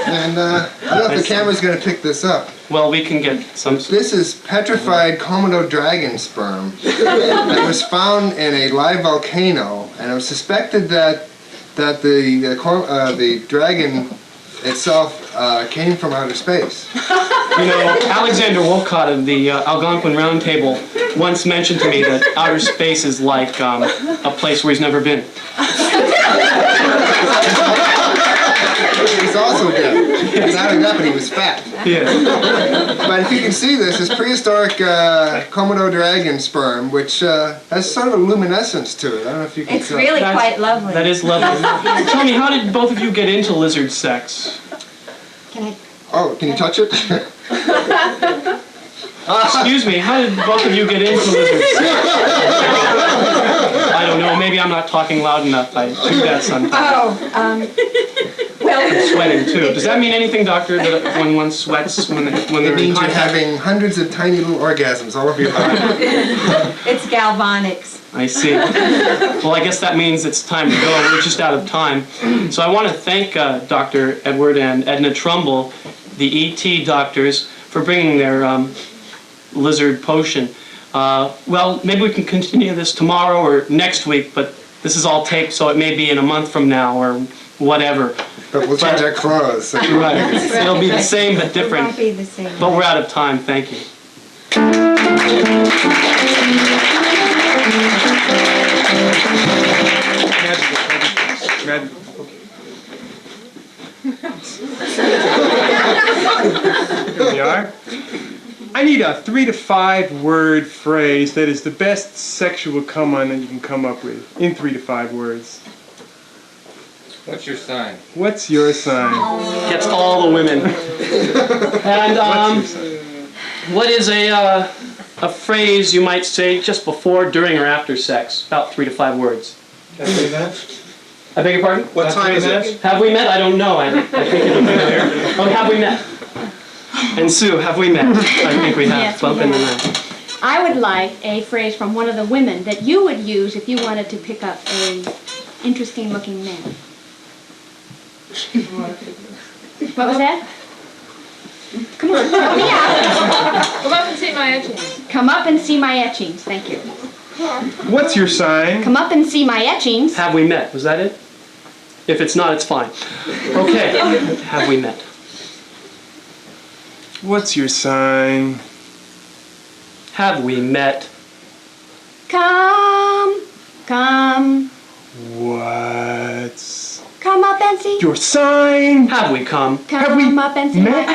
And I don't know if the camera's going to pick this up. Well, we can get some. This is petrified Komodo dragon sperm that was found in a live volcano, and it was suspected that the dragon itself came from outer space. You know, Alexander Wolcott of the Algonquin Round Table once mentioned to me that outer space is like a place where he's never been. He's also dead. Not only that, but he was fat. Yeah. But if you can see this, it's prehistoric Komodo dragon sperm, which has sort of a luminescence to it. I don't know if you can It's tell. really quite lovely. That is lovely. Tell me, how did both of you get into lizard sex? Can I? Oh, can you touch it? Excuse me, how did both of you get into lizard sex? I don't know, maybe I'm not talking loud enough. I do that sometimes. Well, I'm sweating too. Does that mean anything, doctor, that when one sweats when they're It in means you're contact? having hundreds of tiny little orgasms all over your body. it's galvanics. I see. Well, I guess that means it's time to go. We're just out of time. So I want to thank Dr. Edward and Edna Trumbull, the ET doctors, for bringing their lizard potion. Well, maybe we can continue this tomorrow or next week, but this is all taped, so it may be in a month from now or whatever. But we'll change our clothes. So Right. It'll be the same but It different. won't be the same. But we're out of time. Thank you. Here we are. I need a 3 to 5 word phrase that is the best sexual come on that you can come up with in 3 to 5 words. What's your sign? What's your sign? Gets all the women. And what is a phrase you might say just before, during, or after sex? About 3 to 5 words. I beg your pardon? What time is it? Have we met? I don't know. I think it'll be there. Oh, have we met? And Sue, have we met? I think we have. Yes, we Bump in the have. night. I would like a phrase from one of the women that you would use if you wanted to pick up a interesting looking man. What was that? Come on, help me out. Come up and see my etchings. Come up and see my etchings. Thank you. What's your sign? Come up and see my etchings. Have we met? Was that it? If it's not, it's fine. Okay. Have we met? What's your sign? Have we met? Come, come, What's come up and see. your sign? Have we come? Come up and see met? my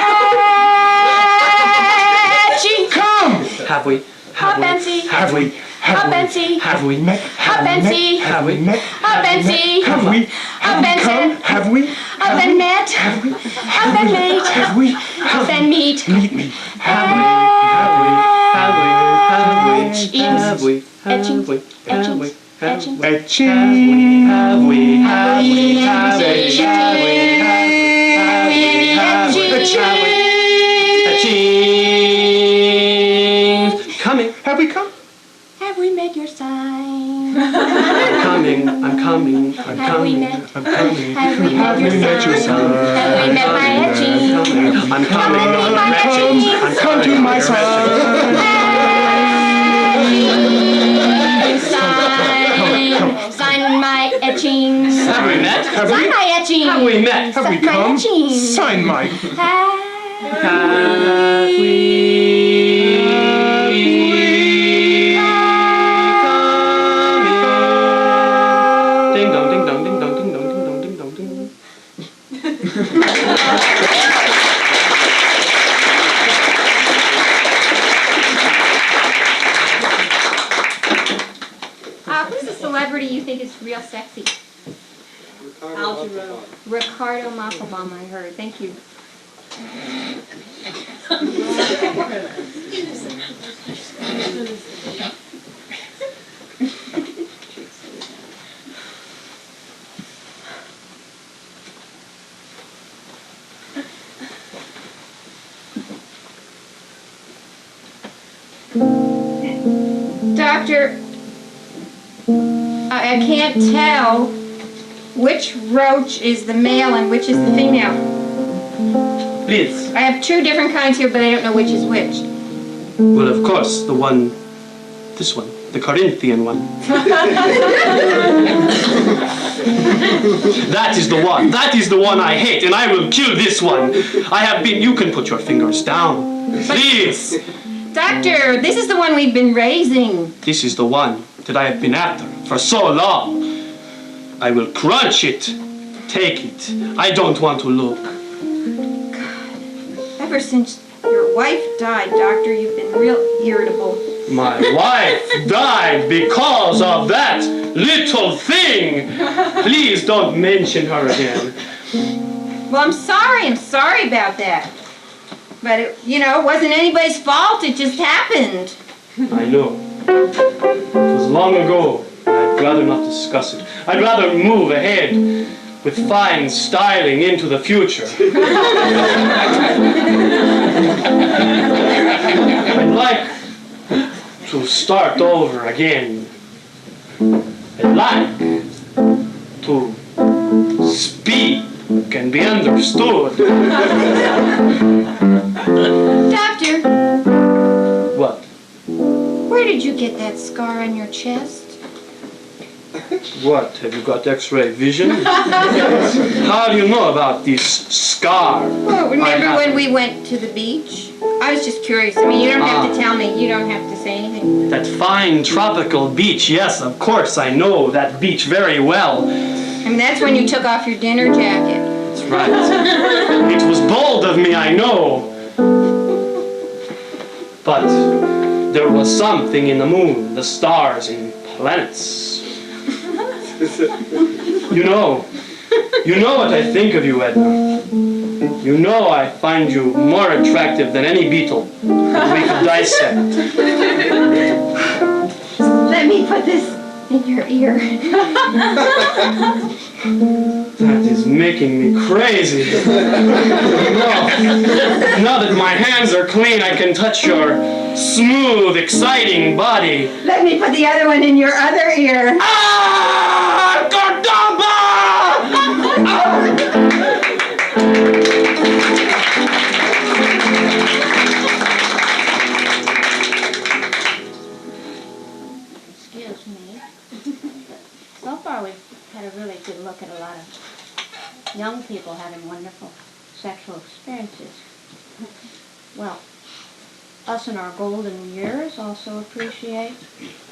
etchings. Come! Have we? Up and see. Have we? Up and see. Have we met? Up and see. Have we met? Up and see. Have we? Up and Come? see. Have we? Up and met. Have we? Up and meet. Have we? Up and meet. Meet me. Have we? Have we? Have we? Have we? Have we? Have we? Etchings. Etching. Have we? Have we? Have we? Etchings. Coming. Have we come? Have we met your sign? I'm coming. I'm coming. I'm Have we coming. met? I'm coming. Have we met your sign? Have we met my etchings? I'm coming. and meet my etchings. I'm Come to my side. Sign my etchings. Have we met? Have Sign we? my etchings. Have we met? Have we Sign my come? etchings. Sign my. Have we? Ding dong, ding dong, ding dong, ding dong, ding dong, ding dong, ding dong. Who's a celebrity you think is real sexy? Ricardo Montalban, I heard. Thank you. Doctor, I can't tell which roach is the male and which is the female. Please. I have two different kinds here, but I don't know which is which. Well, of course, the one This one, the Corinthian one. That is the one. That is the one I hate, and I will kill this one. I have been... You can put your fingers down. Please. Doctor, this is the one we've been raising. This is the one that I have been after for so long. I will crunch it. Take it. I don't want to look. God, ever since your wife died, Doctor, you've been real irritable. My wife died because of that little thing. Please don't mention her again. Well, I'm sorry about that. But, it wasn't anybody's fault, it just happened. I know. It was long ago. I'd rather not discuss it. I'd rather move ahead with fine styling into the future. I'd like to start over again. I'd like to speak and be understood. Doctor, What? where did you get that scar on your chest? What? Have you got X-ray vision? How do you know about this scar? Well, remember when we went to the beach? I was just curious. I mean, you don't have to tell me. You don't have to say anything. That fine tropical beach, yes, of course, I know that beach very well. I mean, that's when you took off your dinner jacket. That's right. It was bold of me, I know. But there was something in the moon, the stars and planets. You know what I think of you, Edna. You know I find you more attractive than any beetle that we could dissect. Let me put this in your ear. That is making me crazy. Now that my hands are clean, I can touch your smooth, exciting body. Let me put the other one in your other ear. Ah! Cordova! Excuse me. So far we've had a really good look at a lot of young people having wonderful sexual experiences. Well, us in our golden years also appreciate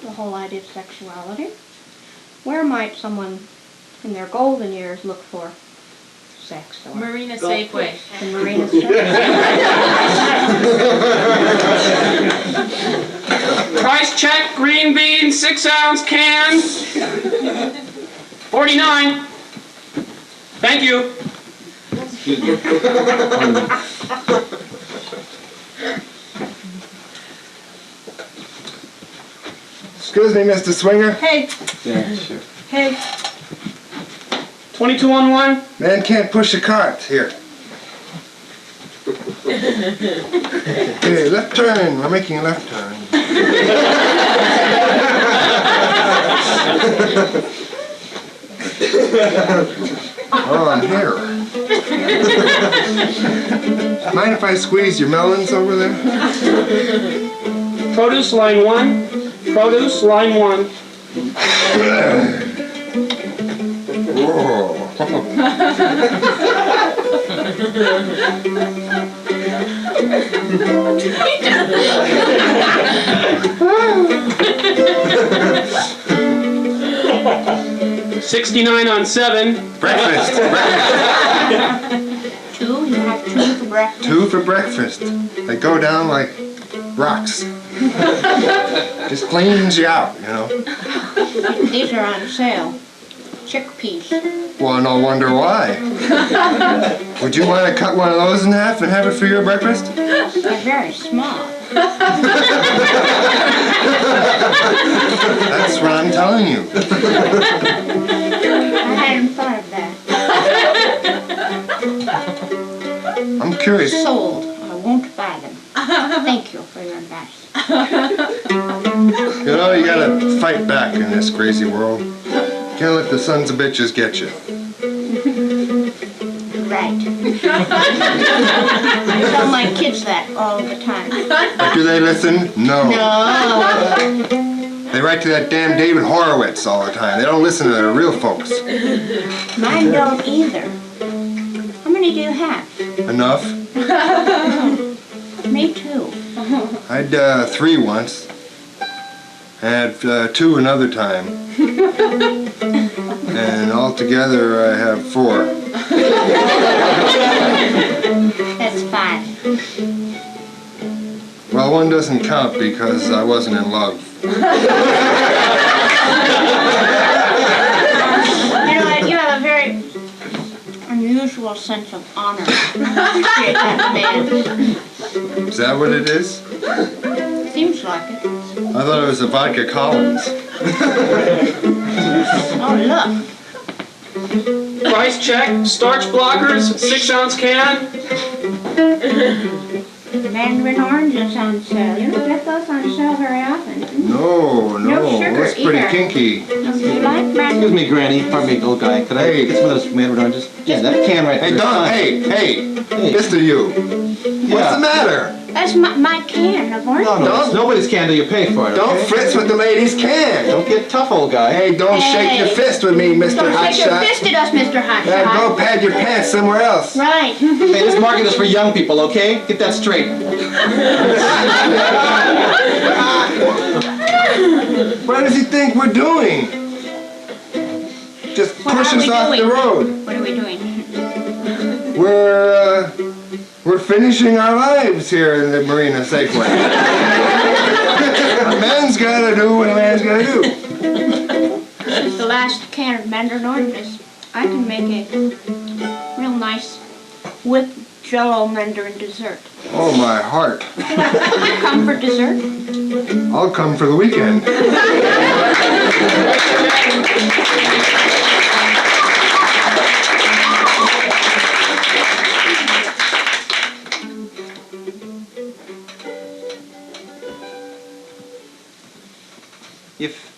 the whole idea of sexuality. Where might someone in their golden years look for sex? Or Marina Safeway. the Marina Safeway. Price check, green bean, 6-ounce can. 49. Thank you. Excuse me, Mr. Swinger. Hey, Yeah, sure. hey. 22 on one. Man can't push a cart. Here. Okay, left turn. We're making a left turn. Oh, I'm here. Mind if I squeeze your melons over there? Produce line 1. Produce line 1. Whoa. 69 on 7. Breakfast. Two? You have two for breakfast? 2 for breakfast. They go down like rocks. Just cleans you out, you know. These are on sale. Chickpeas. Well, no wonder why. Would you want to cut one of those in half and have it for your breakfast? They're very small. That's what I'm telling you. I hadn't thought of that. I'm curious. Sold. I won't buy them. Thank you for your advice. You know, you gotta fight back in this crazy world. Can't let the sons of bitches get you. Right. I tell my kids that all the time. But do they listen? No. No. They write to that damn David Horowitz all the time. They don't listen to the real folks. Mine don't either. How many do you have? Enough. Me too. I had 3 once. I had 2 another time. And altogether I have 4. That's 5. Well, 1 doesn't count because I wasn't in love. You know what? You have a very unusual sense of honor. Appreciate that, man. Is that what it is? Seems like it. I thought it was a vodka Collins. Oh, look. Price check, starch blockers, 6-ounce can. Mandarin oranges on sale. You don't get those on sale very often. No, No sugar that's pretty either. kinky. Do you like Mandarin? Excuse me, Granny. Pardon me, old guy. Could I get some of those mandarin oranges? Yeah, that can right there. Hey, Don, hey, Mr. You. What's the matter? That's my can of oranges. No, it's nobody's can till you pay for it, Don't okay? fritz with the ladies' can. Don't get tough, old guy. Hey, don't shake your fist with me, Mr. Don't shake your Hotshot. fist at us, Mr. Hotshot. Go pad your pants somewhere else. Right. Hey, this market is for young people, okay? Get that straight. What does he think we're doing? Just What push are us we off doing? the road. What are we doing? We're finishing our lives here in the Marina Safeway. A man's gotta do what a man's gotta do. This is the last can of Mandarin oranges. I can make a real nice whipped Jello Mandarin dessert. Oh, my heart. Come for dessert? I'll come for the weekend.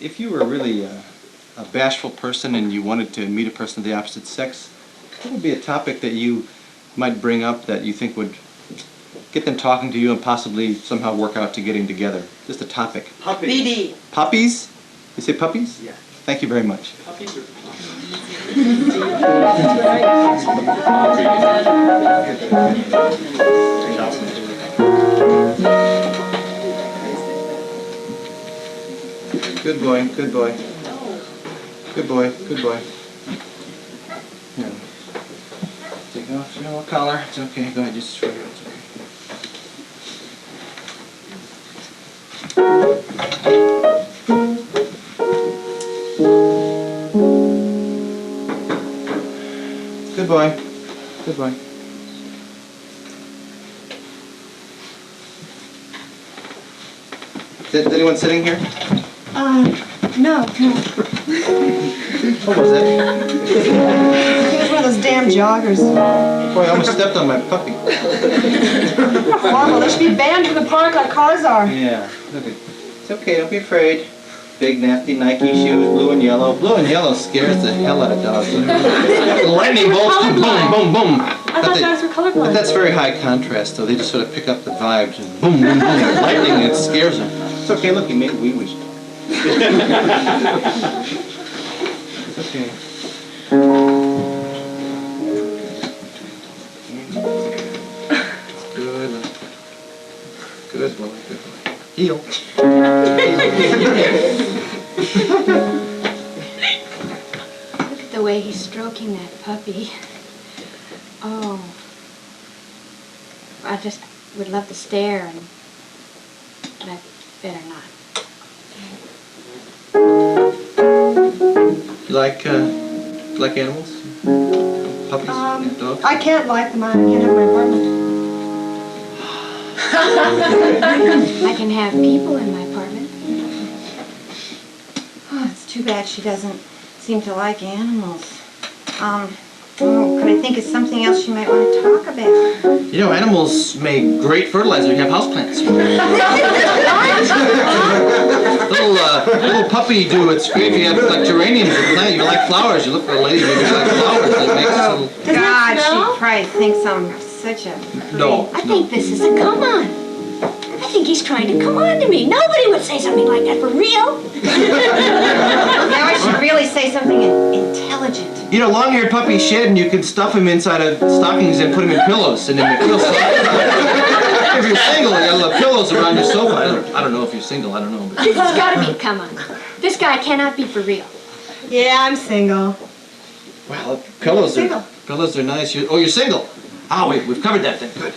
If you were really a bashful person and you wanted to meet a person of the opposite sex, what would be a topic that you might bring up that you think would get them talking to you and possibly somehow work out to getting together? Just a topic. Lilie. Puppies? You say puppies? Yeah. Thank you very much. Puppies are Good boy, good boy. Good boy, good boy. Here. Take off your little collar. It's okay. Go ahead, just shrug it. It's okay. Good boy. Good boy. Is anyone sitting here? No. What was that? He was one of those damn joggers. Boy, I almost stepped on my puppy. Horrible. They should be banned from the park like cars are. Yeah. Look at. It's okay. Don't be afraid. Big nasty Nike shoes, blue and yellow. Blue and yellow scares the hell out of dogs. Lightning bolts, boom, boom, boom, boom. I thought dogs were colorblind. But that's very high contrast, though. They just sort of pick up the vibes and boom, boom, boom. Lightning, and it scares them. It's okay. Look, he made a wee-wee. It's okay. Good. Good boy. Good boy. Heel. Look at the way he's stroking that puppy. Oh. I just would love to stare, but I better not. You like animals? Puppies? Yeah, dogs? I can't like them. I can't have my apartment. I can have people in my apartment. Oh, it's too bad she doesn't seem to like animals. Could I think of something else she might want to talk about? You know, animals make great fertilizer. You have houseplants. Little puppy do. It's great if you have like geraniums or plant. You like flowers. You look for a lady maybe like flowers. It makes a little. God, she probably thinks I'm such a... No. I think this is a come-on. I think he's trying to come on to me. Nobody would say something like that for real. Now I should really say something intelligent. You know, long-haired puppies shed, and you can stuff them inside of stockings and put them in pillows, and then they feel soft. If you're single, you got little pillows around your sofa. I don't know if you're single. I don't know. But... This has got to be a come on. This guy cannot be for real. Yeah, I'm single. Well, pillows are nice. You're single. Oh, we've covered that then. Good.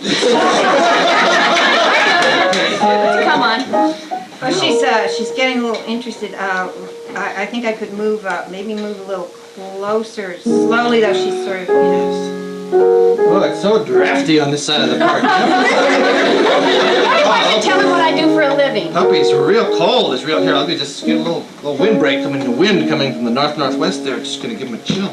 Come on. Well, she's getting a little interested. I think I could maybe move a little closer. Slowly, though, she's sort of, Oh, it's so drafty on this side of the park. Why don't you tell him what I do for a living? Puppy's real cold. It's real. Here, let me just get a little windbreak coming. The wind coming from the northwest there. It's just gonna give him a chill.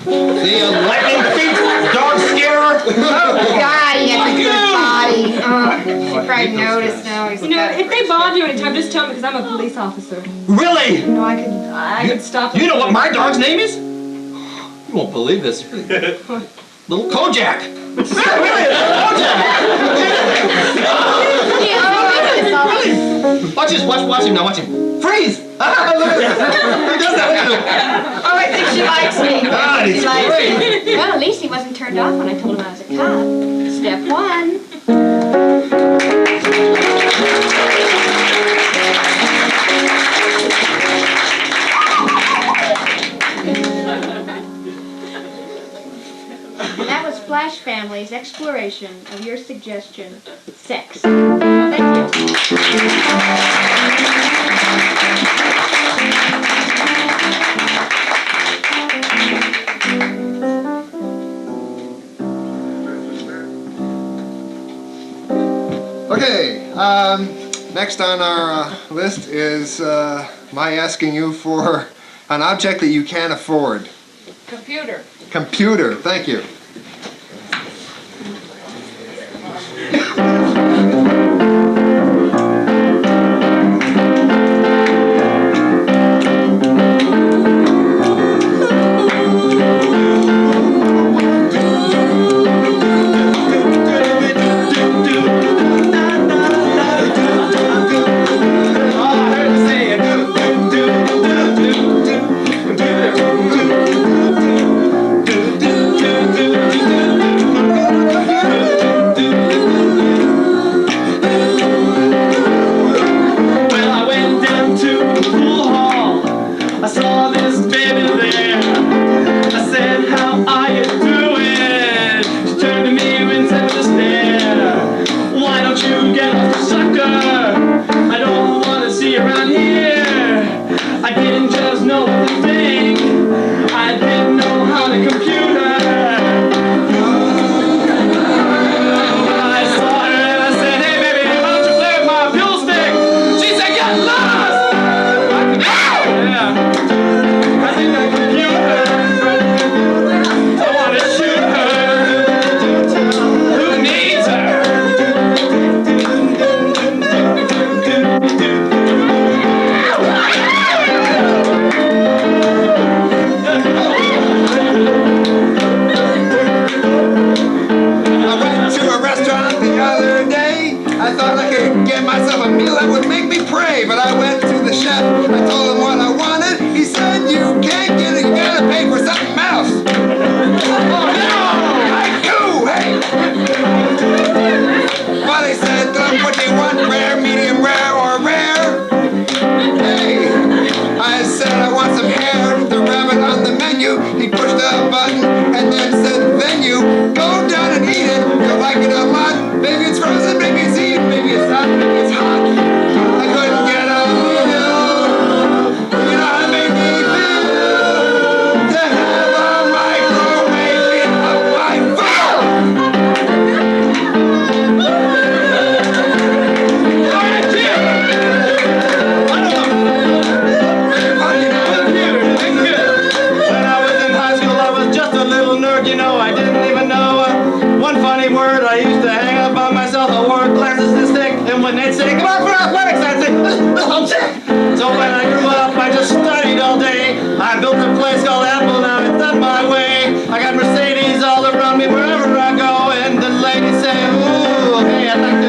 See, Lightning feet, dog scarer. God, he has a good body. She probably noticed now. He's You know, if they bother you anytime, just tell me because I'm a police officer. Really? You know, I could stop them. You know what my dog's name is? You won't believe this. Little Kojak. Watch this. Watch him now. Watch him. Freeze! He does that. Oh, I think she likes me. God, he's great. Well, at least he wasn't turned off when I told him I was a cop. Step one. And that was Flash Family's exploration of your suggestion, sex. Thank you. Okay, next on our list is my asking you for an object that you can't afford. Computer. Computer, thank you.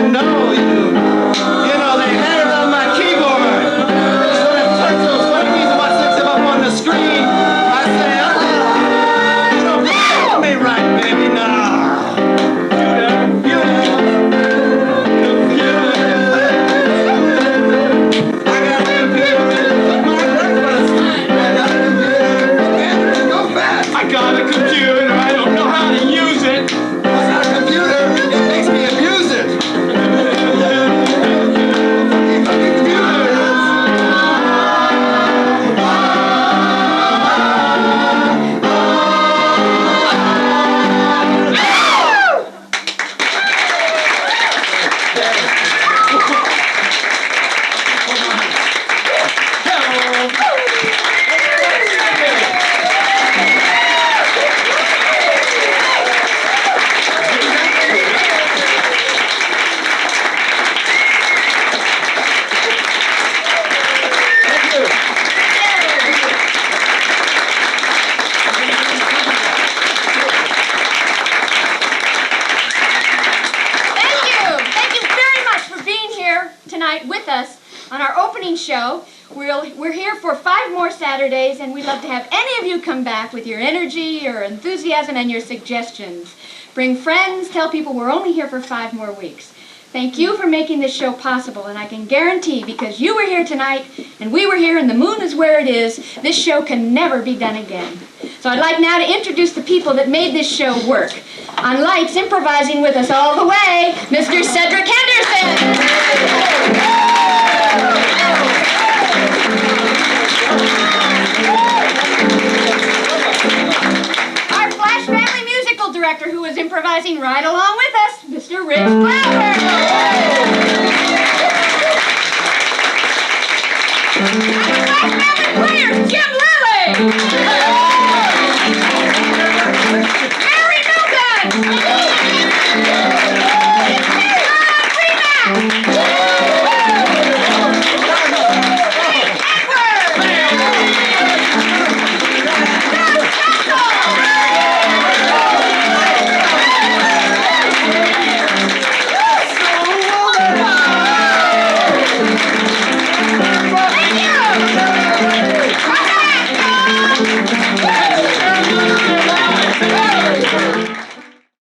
Know, you tonight with us on our opening show. We're here for 5 more Saturdays, and we'd love to have any of you come back with your energy, your enthusiasm, and your suggestions. Bring friends, tell people we're only here for 5 more weeks. Thank you for making this show possible, and I can guarantee, because you were here tonight, and we were here, and the moon is where it is, this show can never be done again. So I'd like now to introduce the people that made this show work. On lights, improvising with us all the way, Mr. Cedric Henderson. Our Flash Family musical director, who is improvising right along with us, Mr. Rich Glauber. And our Flash Family players, Jim Lilie. Milton.